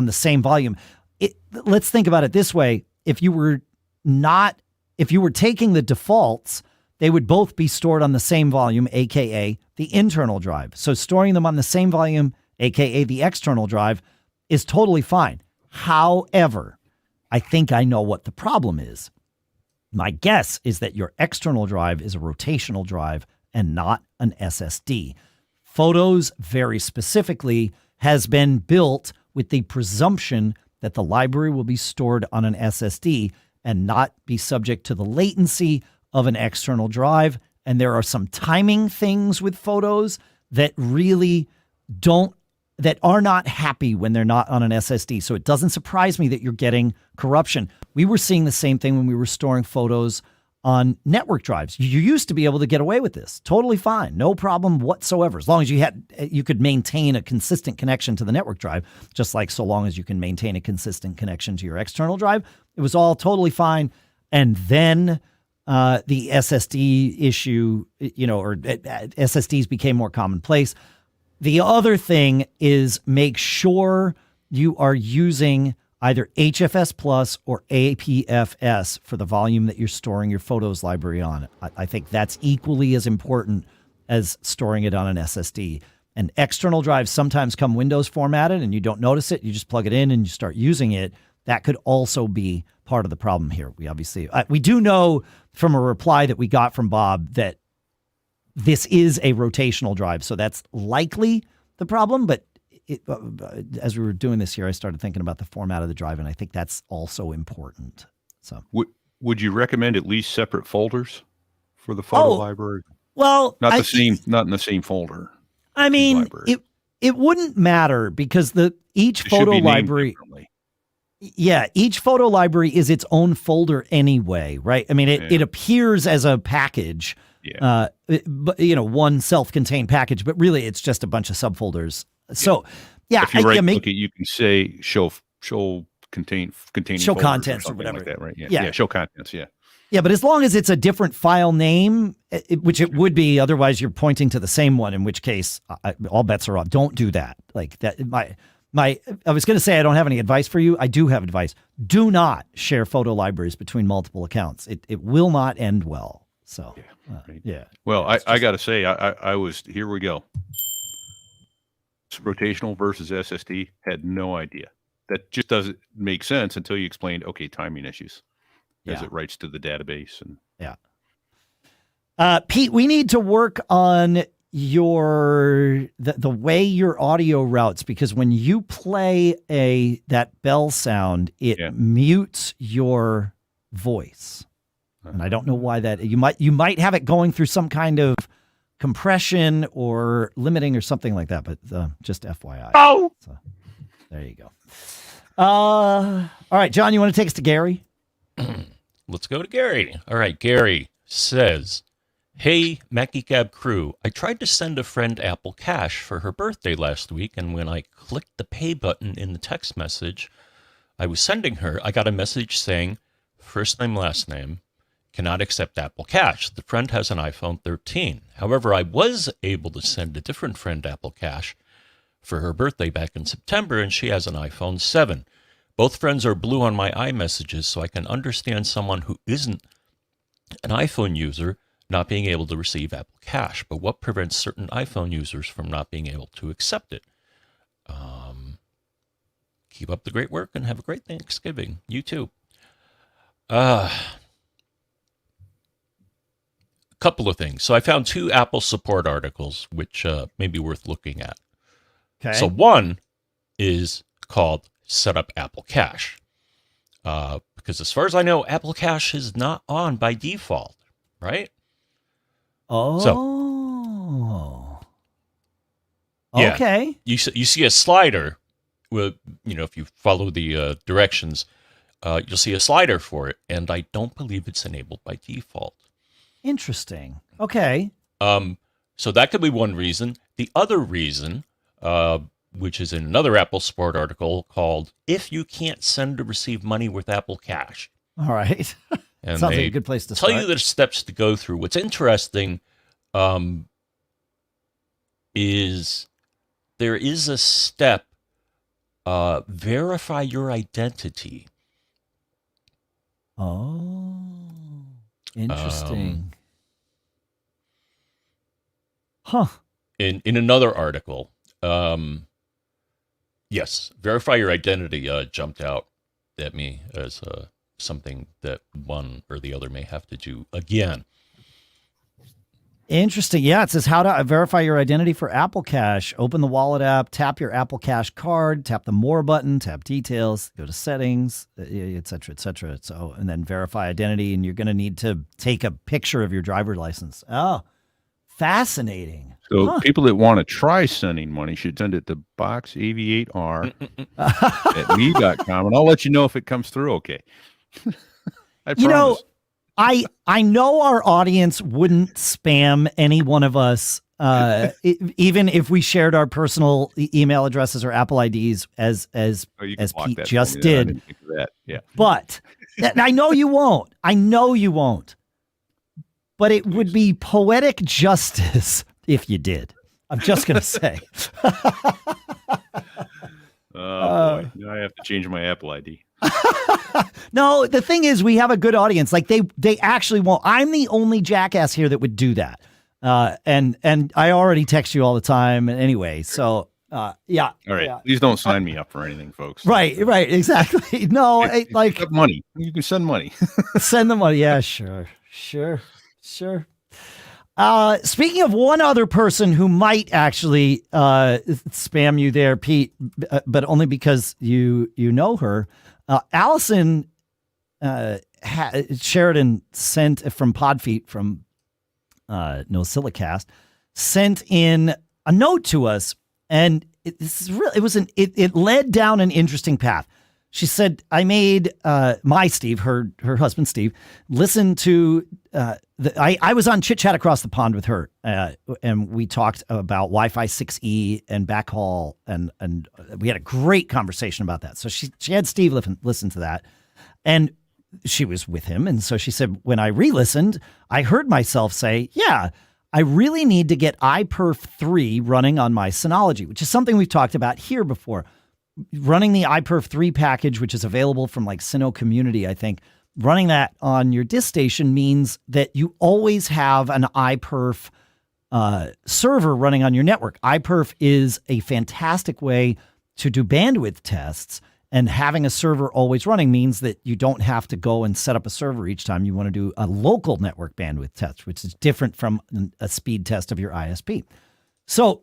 the same volume. Let's think about it this way. If you were taking the defaults, they would both be stored on the same volume, AKA the internal drive. So storing them on the same volume, AKA the external drive, is totally fine. However, I think I know what the problem is. My guess is that your external drive is a rotational drive and not an SSD. Photos, very specifically, has been built with the presumption that the library will be stored on an SSD and not be subject to the latency of an external drive. And there are some timing things with photos that are not happy when they're not on an SSD. So it doesn't surprise me that you're getting corruption. We were seeing the same thing when we were storing photos on network drives. You used to be able to get away with this. Totally fine. No problem whatsoever. As long as you could maintain a consistent connection to the network drive, just like so long as you can maintain a consistent connection to your external drive, it was all totally fine. And then the SSD issue, or SSDs became more commonplace. The other thing is make sure you are using either HFS Plus or APFS for the volume that you're storing your photos library on. I think that's equally as important as storing it on an SSD. And external drives sometimes come Windows formatted and you don't notice it. You just plug it in and you start using it. That could also be part of the problem here. We do know from a reply that we got from Bob that this is a rotational drive. So that's likely the problem, but as we were doing this here, I started thinking about the format of the drive, and I think that's also important. So, would you recommend at least separate folders for the photo library? Well, not in the same folder. I mean, it wouldn't matter because each photo library, each photo library is its own folder anyway, right? I mean, it appears as a package, but one self-contained package, but really it's just a bunch of subfolders. So, if you click it, you can say show containing show contents or whatever like that, right? Yeah, show contents. Yeah, but as long as it's a different file name, which it would be, otherwise you're pointing to the same one. In which case, all bets are off. Don't do that. Like that, I was going to say I don't have any advice for you. I do have advice. Do not share photo libraries between multiple accounts. It will not end well. So, yeah. Well, I got to say, I was, here we go. Rotational versus SSD, had no idea. That just doesn't make sense until you explained, okay, timing issues as it writes to the database. And Pete, we need to work on the way your audio routes, because when you play that bell sound, it mutes your voice. And I don't know why that. You might have it going through some kind of compression or limiting or something like that, but just FYI. Oh, so, there you go. All right, John, you want to take us to Gary? Let's go to Gary. All right, Gary says, "Hey, MacGeekGab crew, I tried to send a friend Apple Cash for her birthday last week, and when I clicked the pay button in the text message I was sending her, I got a message saying, first name, last name, cannot accept Apple Cash. The friend has an iPhone 13. However, I was able to send a different friend Apple Cash for her birthday back in September, and she has an iPhone 7. Both friends are blue on my iMessages, so I can understand someone who isn't an iPhone user not being able to receive Apple Cash. But what prevents certain iPhone users from not being able to accept it? Keep up the great work and have a great Thanksgiving. You too." Couple of things. So I found 2 Apple support articles, which may be worth looking at. Okay. So one is called Set Up Apple Cash. Because as far as I know, Apple Cash is not on by default, right? Oh. So, yeah, okay. You see a slider with, if you follow the directions, you'll see a slider for it, and I don't believe it's enabled by default. Interesting. Okay. So that could be one reason. The other reason, which is in another Apple support article called "If You Can't Send or Receive Money with Apple Cash." All right. And sounds like a good place to tell start. you the steps to go through. What's interesting is there is a step, verify your identity. Oh, interesting. In another article, yes, verify your identity jumped out at me as something that one or the other may have to do again. Interesting. Yeah, it says how to verify your identity for Apple Cash. Open the wallet app, tap your Apple Cash card, tap the More button, tap details, go to settings, et cetera, et cetera. So, and then verify identity, and you're going to need to take a picture of your driver's license. Oh, fascinating. So people that want to try sending money should send it to boxav8r at me.com, and I'll let you know if it comes through okay. I promise. I know our audience wouldn't spam any one of us, even if we shared our personal email addresses or Apple IDs, as Pete just did. I didn't think of that. Yeah, but I know you won't. I know you won't. But it would be poetic justice if you did. I'm just gonna say. Oh boy, now I have to change my Apple ID. No, the thing is, we have a good audience. Like they actually won't. I'm the only jackass here that would do that. And I already text you all the time anyway. So yeah. All right. Yeah. Please don't sign me up for anything, folks. Right. Exactly. No, like money. You can send money. Send the money. Yeah, sure. Speaking of one other person who might actually spam you there, Pete, but only because you know her. Allison Sheridan sent from Podfeet from NoSilicast sent in a note to us, and it led down an interesting path. She said, "I made my Steve, her husband Steve, listen to I was on Chit Chat Across the Pond with her, and we talked about Wi-Fi 6E and backhaul, and we had a great conversation about that. So she had Steve listen to that, and she was with him, and so she said, when I re-listened, I heard myself say, yeah, I really need to get iPerf 3 running on my Synology, which is something we've talked about here before. running the iPerf 3 package, which is available from like Sino Community, I think, running that on your disk station means that you always have an iPerf server running on your network. iPerf is a fantastic way to do bandwidth tests, and having a server always running means that you don't have to go and set up a server each time you want to do a local network bandwidth test, which is different from a speed test of your ISP. So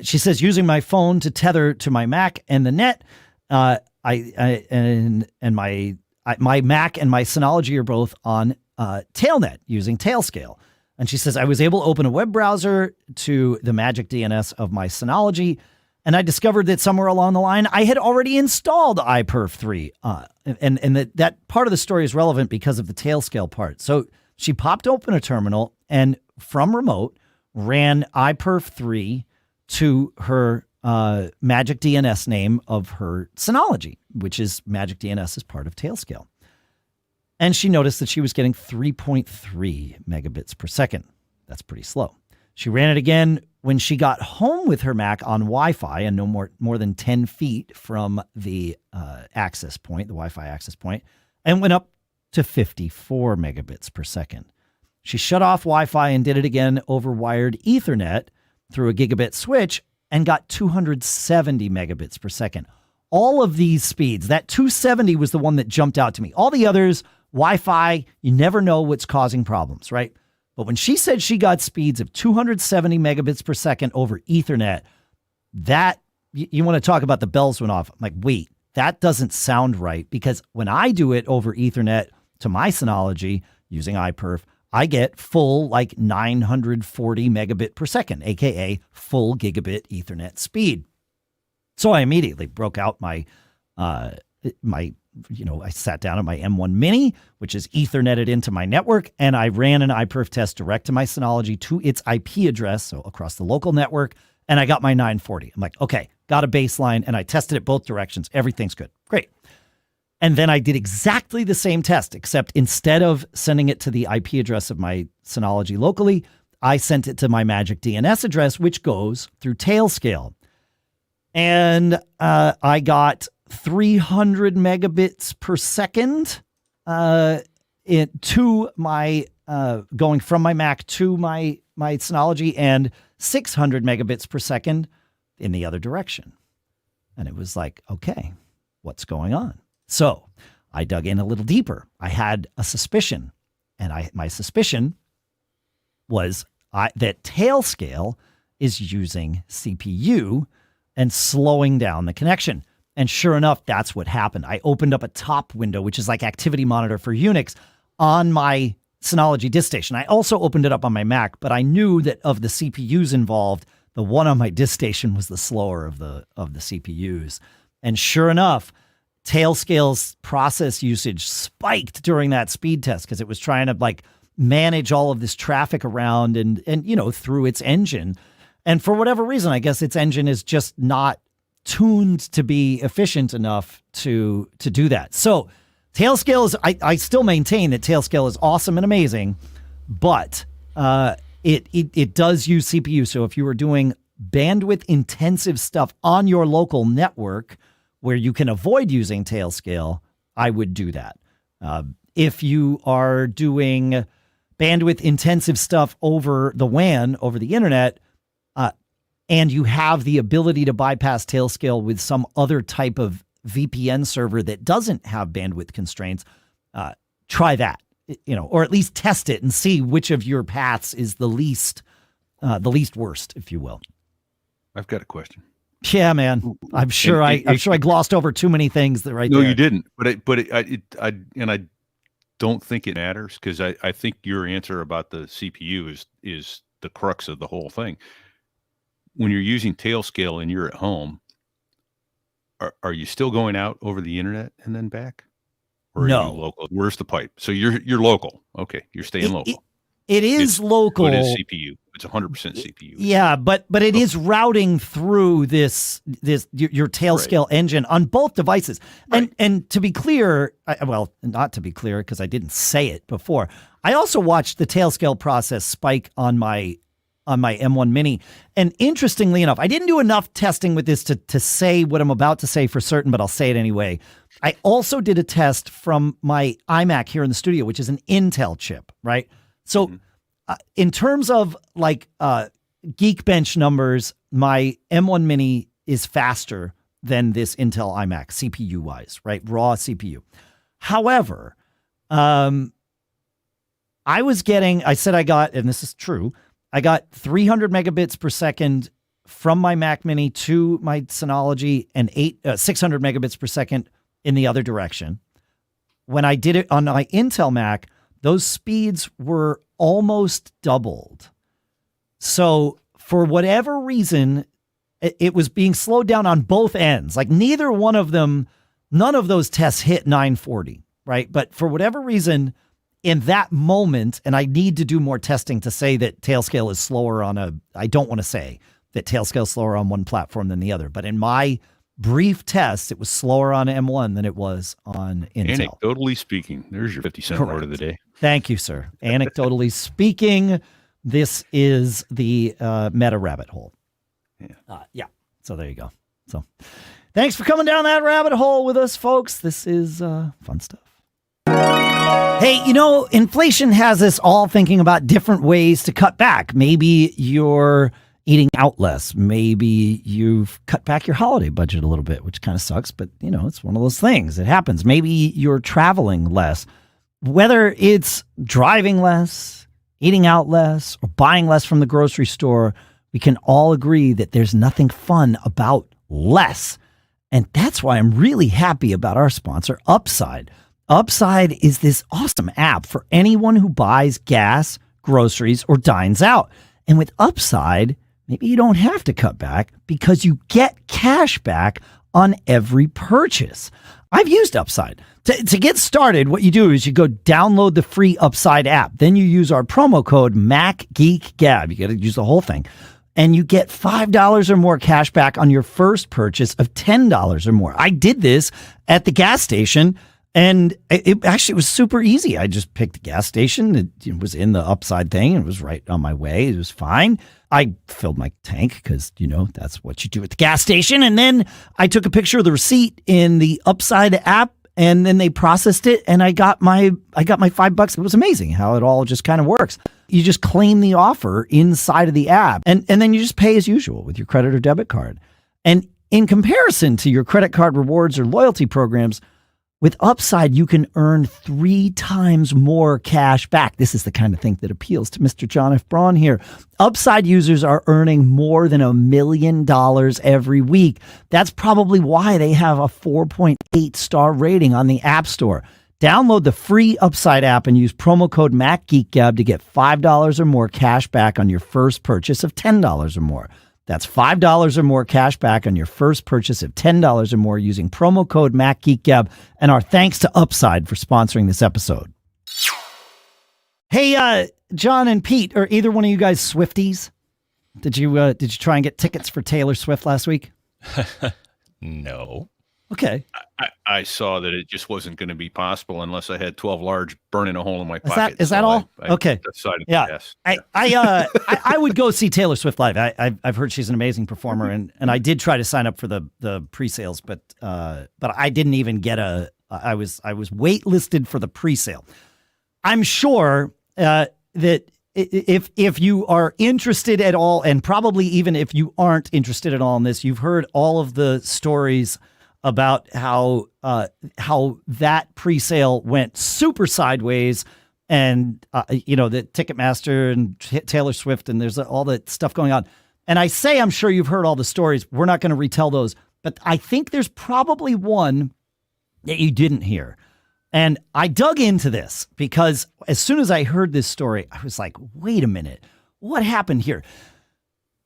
she says, using my phone to tether to my Mac and the net, my Mac and my Synology are both on Tailnet using TicketMaster. And she says, I was able to open a web browser to the magic DNS of my Synology, and I discovered that somewhere along the line, I had already installed iPerf 3. And that part of the story is relevant because of the TicketMaster part. So she popped open a terminal and from remote ran iPerf 3 to her magic DNS name of her Synology, which is magic DNS is part of TicketMaster. And she noticed that she was getting 3.3 megabits per second. That's pretty slow. She ran it again when she got home with her Mac on Wi-Fi and no more than 10 feet from the access point, the Wi-Fi access point, and went up to 54 megabits per second. She shut off Wi-Fi and did it again over wired Ethernet through a gigabit switch and got 270 megabits per second. All of these speeds, that 270 was the one that jumped out to me. All the others, Wi-Fi, you never know what's causing problems, right? But when she said she got speeds of 270 megabits per second over Ethernet, that, you want to talk about the bells went off. I'm like, wait, that doesn't sound right, because when I do it over Ethernet to my Synology using iPerf, I get full like 940 megabit per second, aka full gigabit Ethernet speed. So I immediately broke out my I sat down at my M1 Mini, which is Etherneted into my network, and I ran an iPerf test direct to my Synology to its IP address, so across the local network, and I got my 940. I'm like, okay, got a baseline, and I tested it both directions. Everything's good. Great. And then I did exactly the same test, except instead of sending it to the IP address of my Synology locally, I sent it to my magic DNS address, which goes through TicketMaster. And I got 300 megabits per second to my going from my Mac to my Synology, and 600 megabits per second in the other direction. And it was like, okay, what's going on? So I dug in a little deeper. I had a suspicion, and my suspicion was that TicketMaster is using CPU and slowing down the connection. And sure enough, that's what happened. I opened up a top window, which is like Activity Monitor for Unix, on my Synology disk station. I also opened it up on my Mac, but I knew that of the CPUs involved, the one on my disk station was the slower of the CPUs. And sure enough, TicketMaster's process usage spiked during that speed test because it was trying to like manage all of this traffic around and through its engine. And for whatever reason, I guess its engine is just not tuned to be efficient enough to do that. So TicketMaster is, I still maintain that TicketMaster is awesome and amazing, but it does use CPU. So if you were doing bandwidth intensive stuff on your local network where you can avoid using TicketMaster, I would do that. If you are doing bandwidth intensive stuff over the WAN, over the internet, and you have the ability to bypass TicketMaster with some other type of VPN server that doesn't have bandwidth constraints, try that, or at least test it and see which of your paths is the least worst, if you will. I've got a question. Yeah, man. I'm sure I glossed over too many things there. No, you didn't. But I don't think it matters, because I think your answer about the CPU is the crux of the whole thing. When you're using TicketMaster and you're at home, are you still going out over the internet and then back? Or no. Are you local? Where's the pipe? So you're local. Okay, you're staying local. It's local. It is CPU. It's 100% CPU. Yeah, but it is routing through your TicketMaster engine on both devices. Right. And to be clear, not to be clear because I didn't say it before, I also watched the TicketMaster process spike on my on my M1 Mini. And interestingly enough, I didn't do enough testing with this to say what I'm about to say for certain, but I'll say it anyway. I also did a test from my iMac here in the studio, which is an Intel chip, right? So in terms of like Geekbench numbers, my M1 Mini is faster than this Intel iMac, CPU-wise, right? Raw CPU. However, I said I got, and this is true, I got 300 megabits per second from my Mac Mini to my Synology and 600 megabits per second in the other direction. When I did it on my Intel Mac, those speeds were almost doubled. So for whatever reason, it was being slowed down on both ends. Like neither one of them, none of those tests hit 940, right? But for whatever reason, in that moment, and I need to do more testing to say that Tailscale is slower I don't want to say that Tailscale is slower on one platform than the other, but in my brief test, it was slower on M1 than it was on Intel. Anecdotally speaking, there's your 50-cent word of the day. Thank you, sir. Anecdotally speaking, this is the meta rabbit hole. Yeah. So there you go. So thanks for coming down that rabbit hole with us, folks. This is fun stuff. Hey, inflation has us all thinking about different ways to cut back. Maybe you're eating out less. Maybe you've cut back your holiday budget a little bit, which kind of sucks, but it's one of those things. It happens. Maybe you're traveling less. Whether it's driving less, eating out less, or buying less from the grocery store, we can all agree that there's nothing fun about less. And that's why I'm really happy about our sponsor, Upside. Upside is this awesome app for anyone who buys gas, groceries, or dines out. And with Upside, maybe you don't have to cut back because you get cash back on every purchase. I've used Upside. To get started, what you do is you go download the free Upside app. Then you use our promo code macgeekgab. You got to use the whole thing. And you get $5 or more cash back on your first purchase of $10 or more. I did this at the gas station, and it actually was super easy. I just picked the gas station. It was in the Upside thing. It was right on my way. It was fine. I filled my tank because, that's what you do at the gas station. And then I took a picture of the receipt in the Upside app, and then they processed it, and I got my $5. It was amazing how it all just kind of works. You just claim the offer inside of the app, and then you just pay as usual with your credit or debit card. And in comparison to your credit card rewards or loyalty programs, with Upside, you can earn 3 times more cash back. This is the kind of thing that appeals to Mr. John F. Braun here. Upside users are earning more than $1 million every week. That's probably why they have a 4.8 star rating on the App Store. Download the free Upside app and use promo code MacGeekGab to get $5 or more cash back on your first purchase of $10 or more. That's $5 or more cash back on your first purchase of $10 or more using promo code MacGeekGab. And our thanks to Upside for sponsoring this episode. Hey, John and Pete, are either one of you guys Swifties? Did you try and get tickets for Taylor Swift last week? No. Okay. I saw that it just wasn't going to be possible unless I had 12 large burning a hole in my pocket. Is that all? Okay. Decided yeah. Yes. I would go see Taylor Swift live. I've heard she's an amazing performer, and I did try to sign up for the pre-sales, but I didn't even get I was waitlisted for the pre-sale. I'm sure that if you are interested at all, and probably even if you aren't interested at all in this, you've heard all of the stories about how that pre-sale went super sideways, and the Ticketmaster and Taylor Swift, and there's all that stuff going on. And I say I'm sure you've heard all the stories. We're not going to retell those, but I think there's probably one that you didn't hear. And I dug into this because as soon as I heard this story, I was like, wait a minute, what happened here?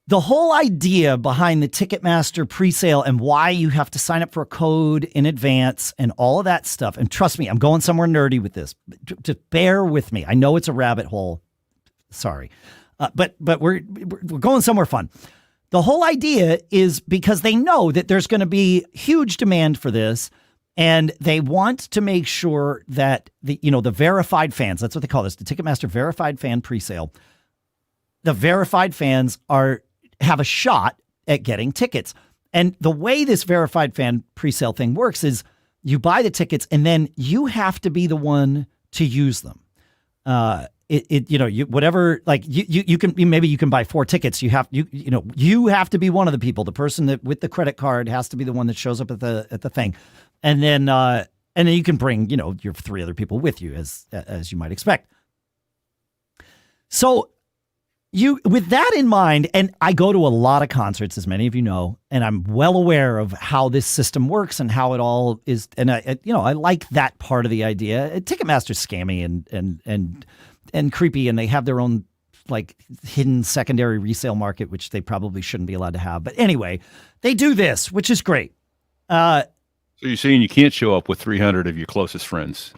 The whole idea behind the Ticketmaster presale and why you have to sign up for a code in advance and all of that stuff. And trust me, I'm going somewhere nerdy with this. Just bear with me. I know it's a rabbit hole. Sorry. But we're going somewhere fun. The whole idea is because they know that there's going to be huge demand for this, and they want to make sure that the verified fans, that's what they call this, the Ticketmaster verified fan presale, the verified fans have a shot at getting tickets. And the way this verified fan presale thing works is you buy the tickets and then you have to be the one to use them. You can buy 4 tickets. You have to be one of the people. The person that with the credit card has to be the one that shows up at the thing. And then you can bring, your 3 other people with you as you might expect. So with that in mind, and I go to a lot of concerts, as many of you know, and I'm well aware of how this system works and how it all is. And I like that part of the idea. Ticketmaster's scammy and creepy, and they have their own like hidden secondary resale market, which they probably shouldn't be allowed to have. But anyway, they do this, which is great. So you're saying you can't show up with 300 of your closest friends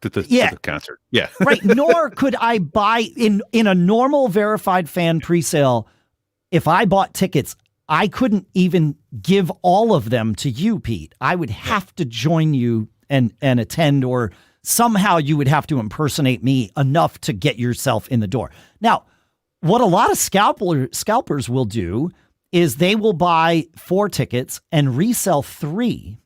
to the concert? Yeah. Right. Nor could I buy in a normal verified fan presale. If I bought tickets, I couldn't even give all of them to you, Pete. I would have to join you and attend, or somehow you would have to impersonate me enough to get yourself in the door. Now, what a lot of scalpers will do is they will buy 4 tickets and resell 3,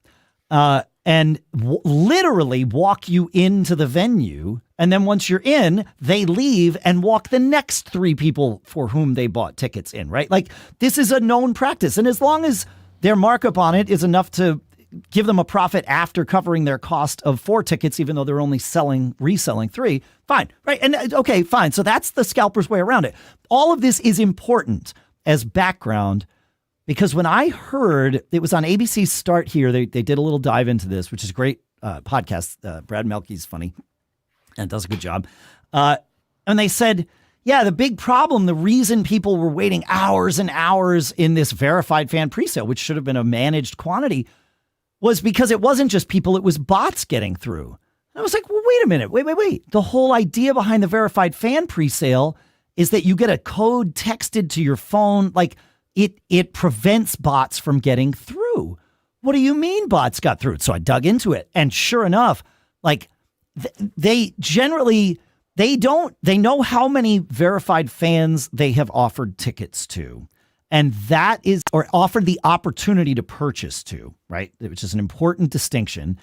and literally walk you into the venue. And then once you're in, they leave and walk the next 3 people for whom they bought tickets in, right? Like, this is a known practice. And as long as their markup on it is enough to give them a profit after covering their cost of 4 tickets, even though they're only reselling 3, fine, right? And okay, fine. So that's the scalper's way around it. All of this is important as background, because when I heard it was on ABC's Start Here, they did a little dive into this, which is a great podcast. Brad Melke's funny and does a good job. And they said, yeah, the big problem, the reason people were waiting hours and hours in this verified fan presale, which should have been a managed quantity, was because it wasn't just people, it was bots getting through. And I was like, well, wait a minute, wait. The whole idea behind the verified fan presale is that you get a code texted to your phone. Like, it prevents bots from getting through. What do you mean bots got through? So I dug into it. And sure enough, like they know how many verified fans they have offered tickets to. And that is, or offered the opportunity to purchase to, right? Which is an important distinction.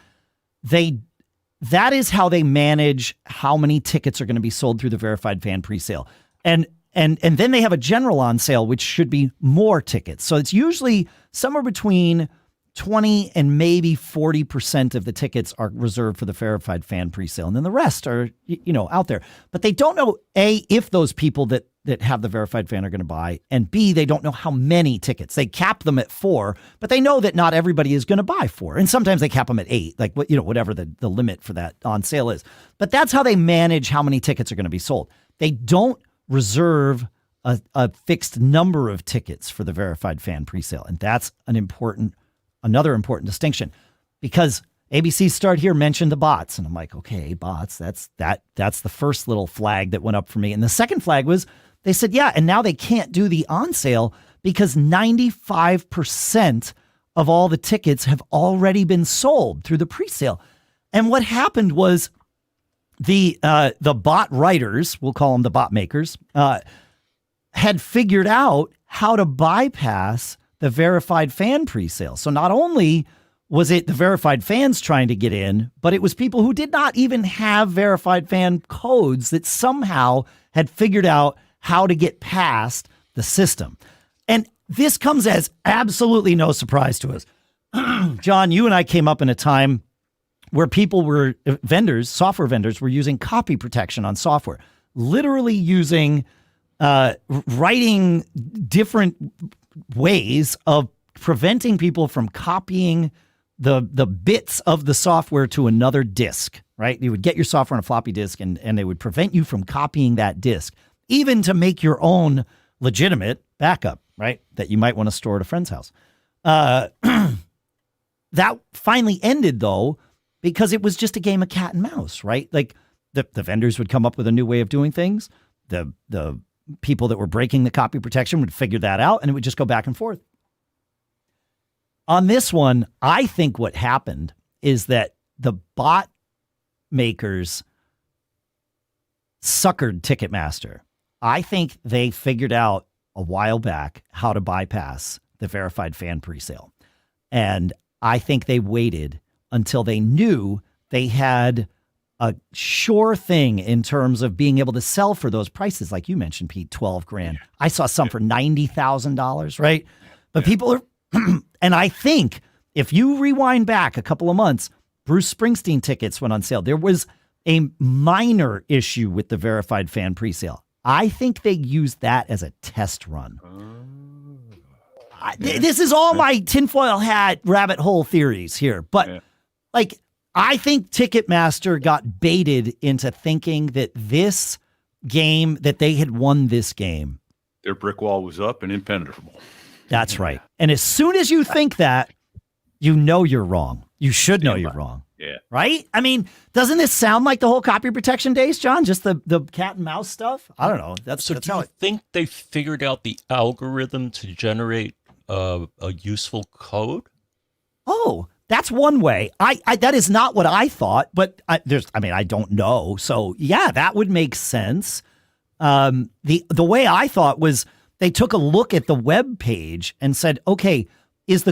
That is how they manage how many tickets are going to be sold through the verified fan presale. And then they have a general on sale, which should be more tickets. So it's usually somewhere between 20 and maybe 40% of the tickets are reserved for the verified fan presale. And then the rest are, out there. But they don't know, A, if those people that have the verified fan are going to buy, and B, they don't know how many tickets. They cap them at 4, but they know that not everybody is going to buy 4. And sometimes they cap them at 8, like whatever the limit for that on sale is. But that's how they manage how many tickets are going to be sold. They don't reserve a fixed number of tickets for the verified fan presale. And that's another important distinction, because ABC's Start Here mentioned the bots. And I'm like, okay, bots, that's the first little flag that went up for me. And the second flag was, they said, yeah, and now they can't do the on sale because 95% of all the tickets have already been sold through the presale. And what happened was the bot writers, we'll call them the bot makers, had figured out how to bypass the verified fan presale. So not only was it the verified fans trying to get in, but it was people who did not even have verified fan codes that somehow had figured out how to get past the system. And this comes as absolutely no surprise to us. John, you and I came up in a time where software vendors were using copy protection on software, literally using writing different ways of preventing people from copying the bits of the software to another disk, right? You would get your software on a floppy disk and they would prevent you from copying that disk, even to make your own legitimate backup, right? That you might want to store at a friend's house. That finally ended, though, because it was just a game of cat and mouse, right? Like the vendors would come up with a new way of doing things. The people that were breaking the copy protection would figure that out, and it would just go back and forth. On this one, I think what happened is that the bot makers suckered Ticketmaster. I think they figured out a while back how to bypass the verified fan presale. And I think they waited until they knew they had a sure thing in terms of being able to sell for those prices. Like you mentioned, Pete, 12 grand. I saw some for $90,000, right? But people are, and I think if you rewind back a couple of months, Bruce Springsteen tickets went on sale. There was a minor issue with the verified fan presale. I think they used that as a test run. This is all my tinfoil hat rabbit hole theories here. But like, I think Ticketmaster got baited into thinking that this game, that they had won this game. Their brick wall was up and impenetrable. That's right. And as soon as you think that, you know you're wrong. You should know you're wrong. Yeah. Right? I mean, doesn't this sound like the whole copy protection days, John? Just the cat and mouse stuff? I don't know. That's do you think they figured out the algorithm to generate a useful code? Oh, that's one way. I that is not what I thought, but I don't know. So yeah, that would make sense. The way I thought was they took a look at the web page and said, okay, is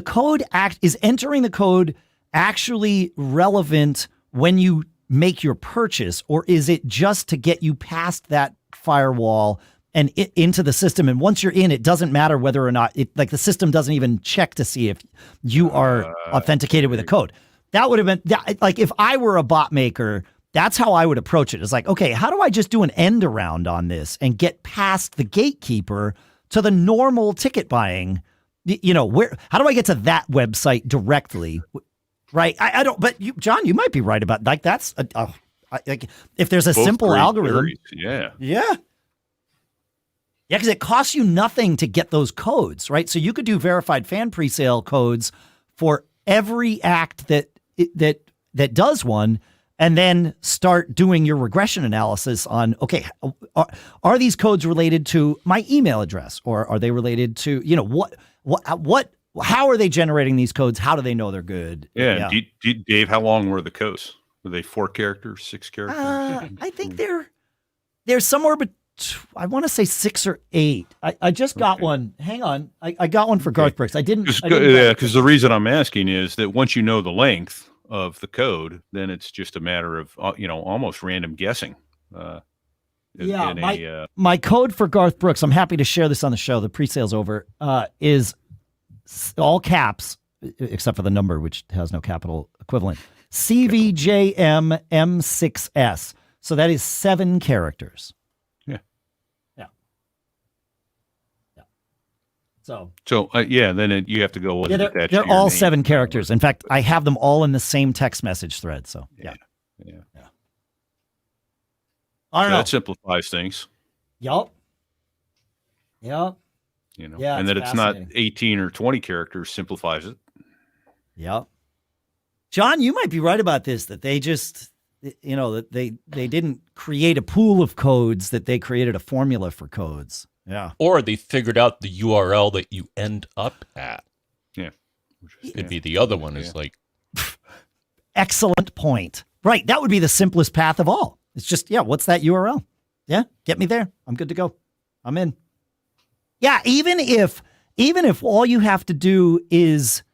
entering the code actually relevant when you make your purchase, or is it just to get you past that firewall and into the system? And once you're in, it doesn't matter whether or not the system doesn't even check to see if you are authenticated with a code. That would have been like, if I were a bot maker, that's how I would approach it. It's like, okay, how do I just do an end around on this and get past the gatekeeper to the normal ticket buying? How do I get to that website directly? Right. I don't, but John, you might be right about like, that's like if there's a Both simple great algorithm. theories. Yeah. Yeah. Yeah. Cause it costs you nothing to get those codes, right? So you could do verified fan presale codes for every act that does one, and then start doing your regression analysis on, okay, are these codes related to my email address, or are they related to, how are they generating these codes? How do they know they're good? Yeah. Dave, how long were the codes? Were they 4 characters, 6 characters? I think they're somewhere, but I want to say 6 or 8. I just got one. Hang on. I got one for Garth Brooks. I didn't. Because the reason I'm asking is that once you know the length of the code, then it's just a matter of, almost random guessing. My code for Garth Brooks, I'm happy to share this on the show. The pre-sale's over, is all caps, except for the number, which has no capital equivalent. CVJMM6S. So that is 7 characters. Yeah. So then you have to go with it. They're all 7 characters. In fact, I have them all in the same text message thread. So yeah. I don't know. That simplifies things. Yup. And that it's not 18 or 20 characters simplifies it. Yep. John, you might be right about this, that they just, that they didn't create a pool of codes, that they created a formula for codes. Yeah. Or they figured out the URL that you end up at. Yeah. It'd be the other one is like. Excellent point. Right. That would be the simplest path of all. It's just, what's that URL? Yeah. Get me there. I'm good to go. I'm in. Yeah. Even if all you have to do is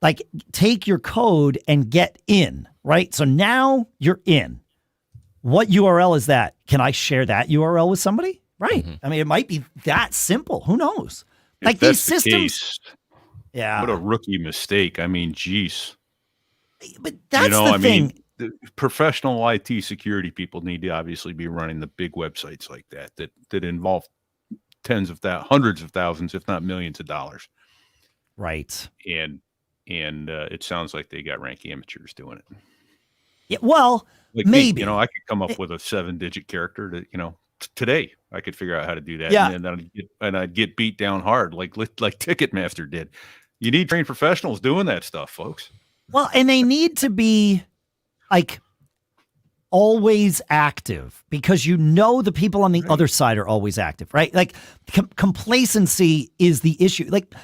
like take your code and get in, right? So now you're in. What URL is that? Can I share that URL with somebody? Right. Mm-hmm. I mean, it might be that simple. Who knows? Like these systems. Yeah. What a rookie mistake. I mean, geez. But that's the thing. The professional IT security people need to obviously be running the big websites like that involve hundreds of thousands, if not millions of dollars. Right. And it sounds like they got rank amateurs doing it. Yeah, well, like maybe. I could come up with a 7-digit character that, today I could figure out how to do that. Yeah. And then I'd get beat down hard like Ticketmaster did. You need trained professionals doing that stuff, folks. Well, and they need to be like always active, because the people on the other side are always active, right? Like complacency is the issue. Like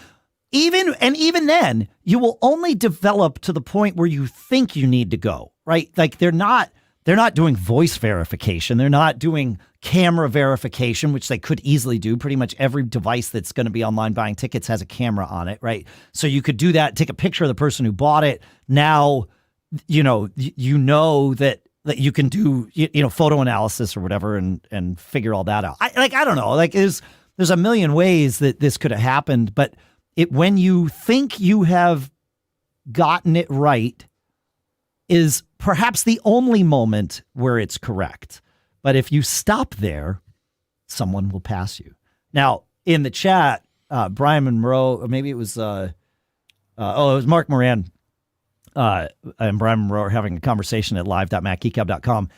even then you will only develop to the point where you think you need to go, right? Like they're not they're not doing voice verification. They're not doing camera verification, which they could easily do. Pretty much every device that's going to be online buying tickets has a camera on it, right? So you could do that, take a picture of the person who bought it. Now, you know that you can do, photo analysis or whatever and figure all that out. I don't know. Like there's a million ways that this could have happened, but when you think you have gotten it right is perhaps the only moment where it's correct. But if you stop there, someone will pass you. Now, in the chat, Brian Monroe, or maybe it was, it was Mark Moran, and Brian Monroe are having a conversation at live.macgeekgab.com.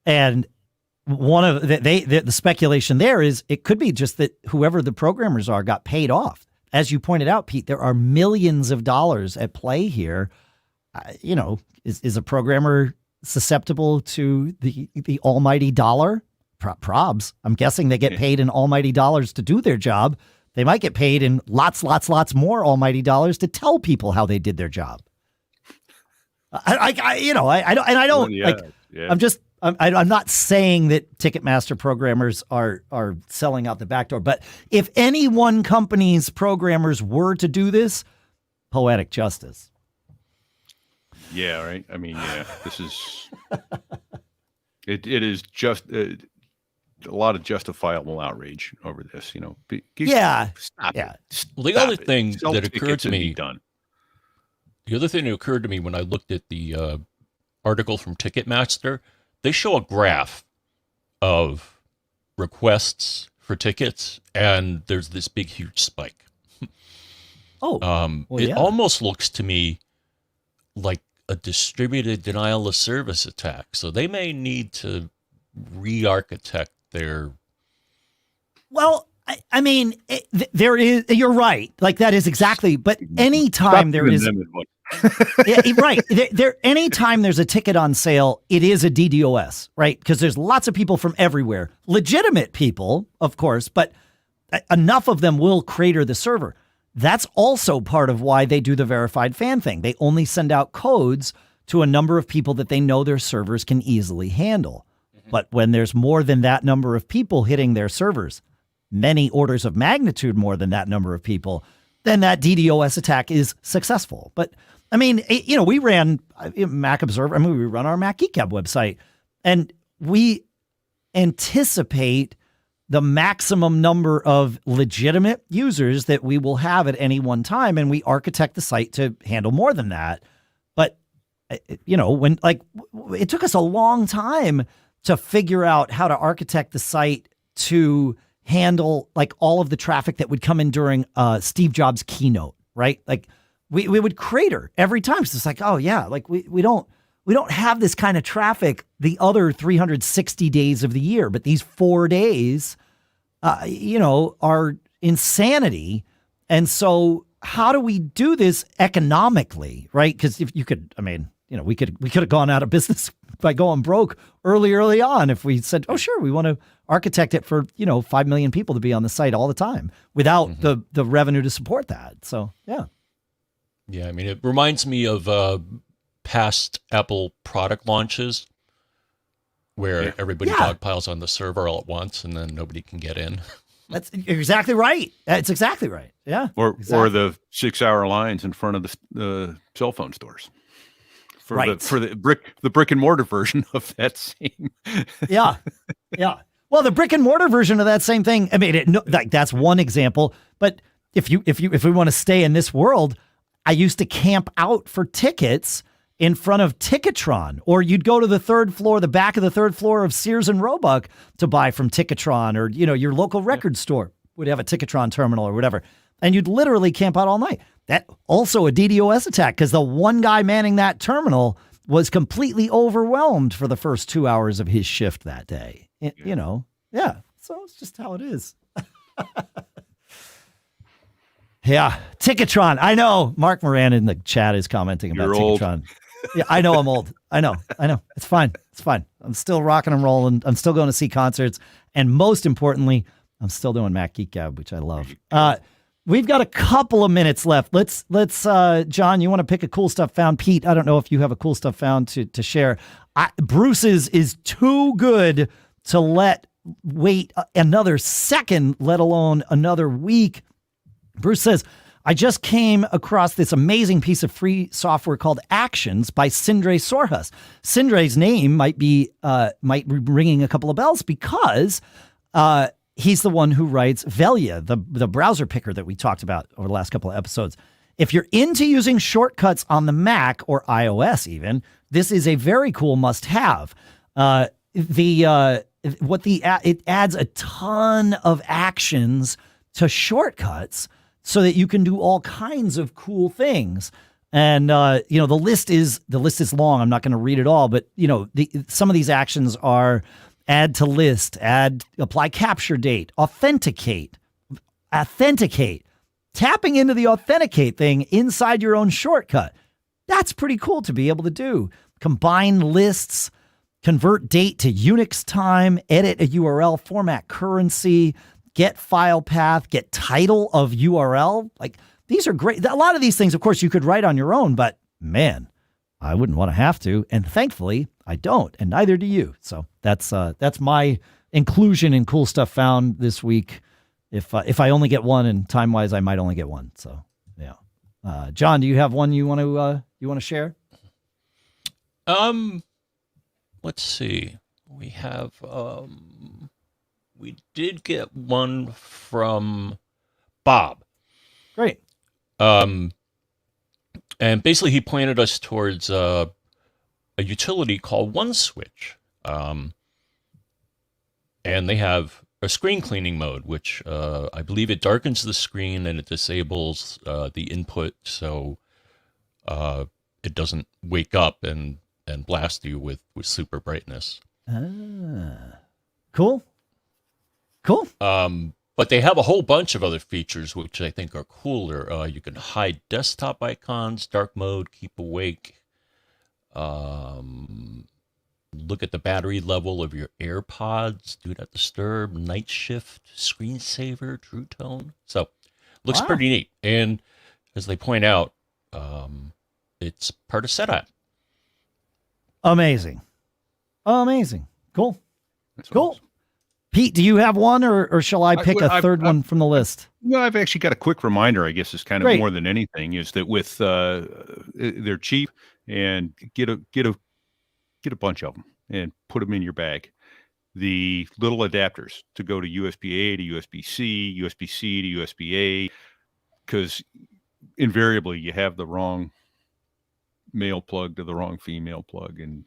And one of the speculation there is it could be just that whoever the programmers are got paid off. As you pointed out, Pete, there are millions of dollars at play here. Is a programmer susceptible to the almighty dollar? Probs. I'm guessing they get paid in almighty dollars to do their job. They might get paid in lots more almighty dollars to tell people how they did their job. I'm not saying that TicketMaster programmers are selling out the back door, but if any one company's programmers were to do this, poetic justice. Yeah, right. I mean, yeah, this is it is just a lot of justifiable outrage over this. Stop it. Well, the other thing Sell that occurred to me, done. the other thing that occurred to me when I looked at the article from Ticketmaster, they show a graph of requests for tickets, and there's this big, huge spike. It almost looks to me like a distributed denial of service attack. So they may need to re-architect their... Well, I mean, there is, you're right. Like that is exactly, but anytime there is... yeah, right. Anytime there's a ticket on sale, it is a DDoS, right? Because there's lots of people from everywhere. Legitimate people, of course, but enough of them will crater the server. That's also part of why they do the verified fan thing. They only send out codes to a number of people that they know their servers can easily handle. Mm-hmm. But when there's more than that number of people hitting their servers, many orders of magnitude more than that number of people, then that DDoS attack is successful. But I mean, we ran Mac Observer. I mean, we run our Mac Geek Gab website, and we anticipate the maximum number of legitimate users that we will have at any one time, and we architect the site to handle more than that. But when it took us a long time to figure out how to architect the site to handle like all of the traffic that would come in during Steve Jobs' keynote, right? Like we would crater every time. So it's like, oh yeah, like we don't have this kind of traffic the other 360 days of the year, but these 4 days, are insanity. And so how do we do this economically, right? Because if you could, I mean, we could have gone out of business by going broke early on if we said, oh, sure, we want to architect it for, 5 million people to be on the site all the time without the revenue to support that. So, yeah. Yeah, I mean, it reminds me of past Apple product launches where everybody dogpiles on the server all at once and then nobody can get in. That's exactly right. That's exactly right. Yeah. Or the 6-hour lines in front of the cell phone stores. For the brick and mortar version of that same. Yeah. Well, the brick and mortar version of that same thing. I mean, that's one example. But if we want to stay in this world, I used to camp out for tickets in front of Ticketron, or you'd go to the back of the third floor of Sears and Roebuck to buy from Ticketron, or your local record store would have a Ticketron terminal or whatever, and you'd literally camp out all night. That also a DDoS attack because the one guy manning that terminal was completely overwhelmed for the first 2 hours of his shift that day. Yeah. So it's just how it is. Yeah, Ticketron. I know Mark Moran in the chat is commenting about Ticketron. Yeah, I know I'm old. I know. It's fine. I'm still rocking and rolling. I'm still going to see concerts. And most importantly, I'm still doing Mac Geek Gab, which I love. We've got a couple of minutes left. Let's John, you want to pick a cool stuff found? Pete, I don't know if you have a cool stuff found to share. Bruce's is too good to wait another second, let alone another week. Bruce says, I just came across this amazing piece of free software called Actions by Sindre Sorhus. Sindre's name might be ringing a couple of bells because he's the one who writes Velia, the browser picker that we talked about over the last couple of episodes. If you're into using shortcuts on the Mac or iOS even, this is a very cool must-have. It adds a ton of actions to shortcuts so that you can do all kinds of cool things. And the list is long. I'm not going to read it all, but some of these actions are add to list, apply capture date, authenticate, tapping into the authenticate thing inside your own shortcut. That's pretty cool to be able to do. Combine lists, convert date to Unix time, edit a URL, format currency, get file path, get title of URL. Like, these are great. A lot of these things, of course, you could write on your own, but man, I wouldn't want to have to. And thankfully, I don't, and neither do you. So that's my inclusion in cool stuff found this week. If I only get one, and time-wise, I might only get one. So yeah. John, do you have one you want to share? Let's see. We have we did get one from Bob. Great. And basically he pointed us towards a utility called OneSwitch. And they have a screen cleaning mode, which I believe it darkens the screen and it disables the input so it doesn't wake up and blast you with super brightness. Cool. But they have a whole bunch of other features which I think are cooler. You can hide desktop icons, dark mode, keep awake, look at the battery level of your AirPods, do not disturb, night shift, screensaver, true tone. So looks pretty neat. And as they point out, it's part of SetApp. Amazing. Cool. That's Cool. awesome. Pete, do you have one, or shall I pick a third one from the list? Well, I've actually got a quick reminder, I guess is kind of Great. more than anything, is that with they're cheap, and get a bunch of them and put them in your bag. The little adapters to go to USB-A to USB-C, USB-C to USB-A, because invariably you have the wrong male plug to the wrong female plug, and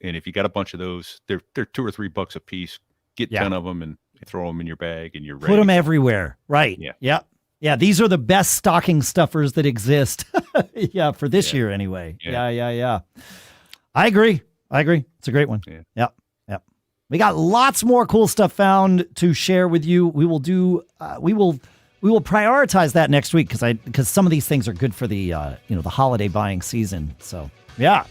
if you got a bunch of those, they're $2 or $3 a piece. Get 10 of them and throw them in your bag, and you're ready. Put them everywhere. Right. Yeah. Yeah. These are the best stocking stuffers that exist. Yeah. For this year anyway. Yeah. I agree. It's a great one. Yeah. Yep. We got lots more cool stuff found to share with you. We will do, we will prioritize that next week because some of these things are good for the, the holiday buying season. So yeah.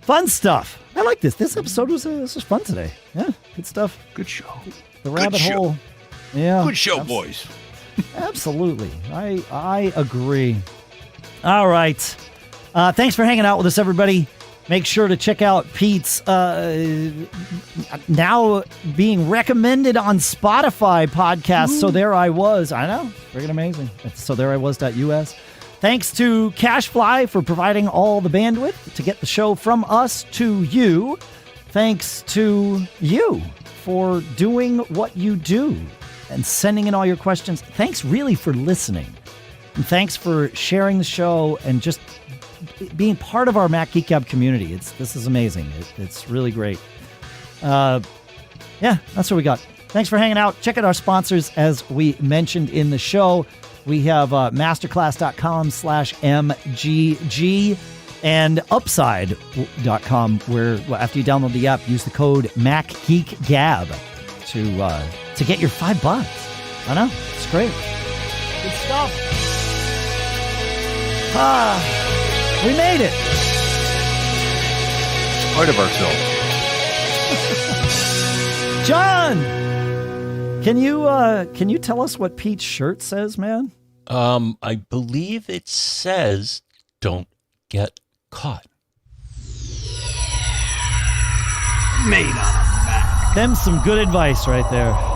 Fun stuff. I like this. This episode was fun today. Yeah, good stuff. Good show. The rabbit hole. Yeah. Good show, boys. Absolutely. I agree. All right. Thanks for hanging out with us, everybody. Make sure to check out Pete's now being recommended on Spotify podcast. Ooh. So There I Was. I know. Freaking amazing. It's sothereIwas.us. Thanks to CashFly for providing all the bandwidth to get the show from us to you. Thanks to you for doing what you do and sending in all your questions. Thanks really for listening. And thanks for sharing the show and just being part of our Mac Geek Gab community. This is amazing. It's really great. Yeah, that's what we got. Thanks for hanging out. Check out our sponsors as we mentioned in the show. We have masterclass.com/MGG and upside.com, where after you download the app, use the code macgeekgab to get your $5. I know. It's great. Good stuff. We made it. Part of ourselves. John, can you tell us what Pete's shirt says, man? I believe it says don't get caught. Made on a Mac. Them some good advice right there.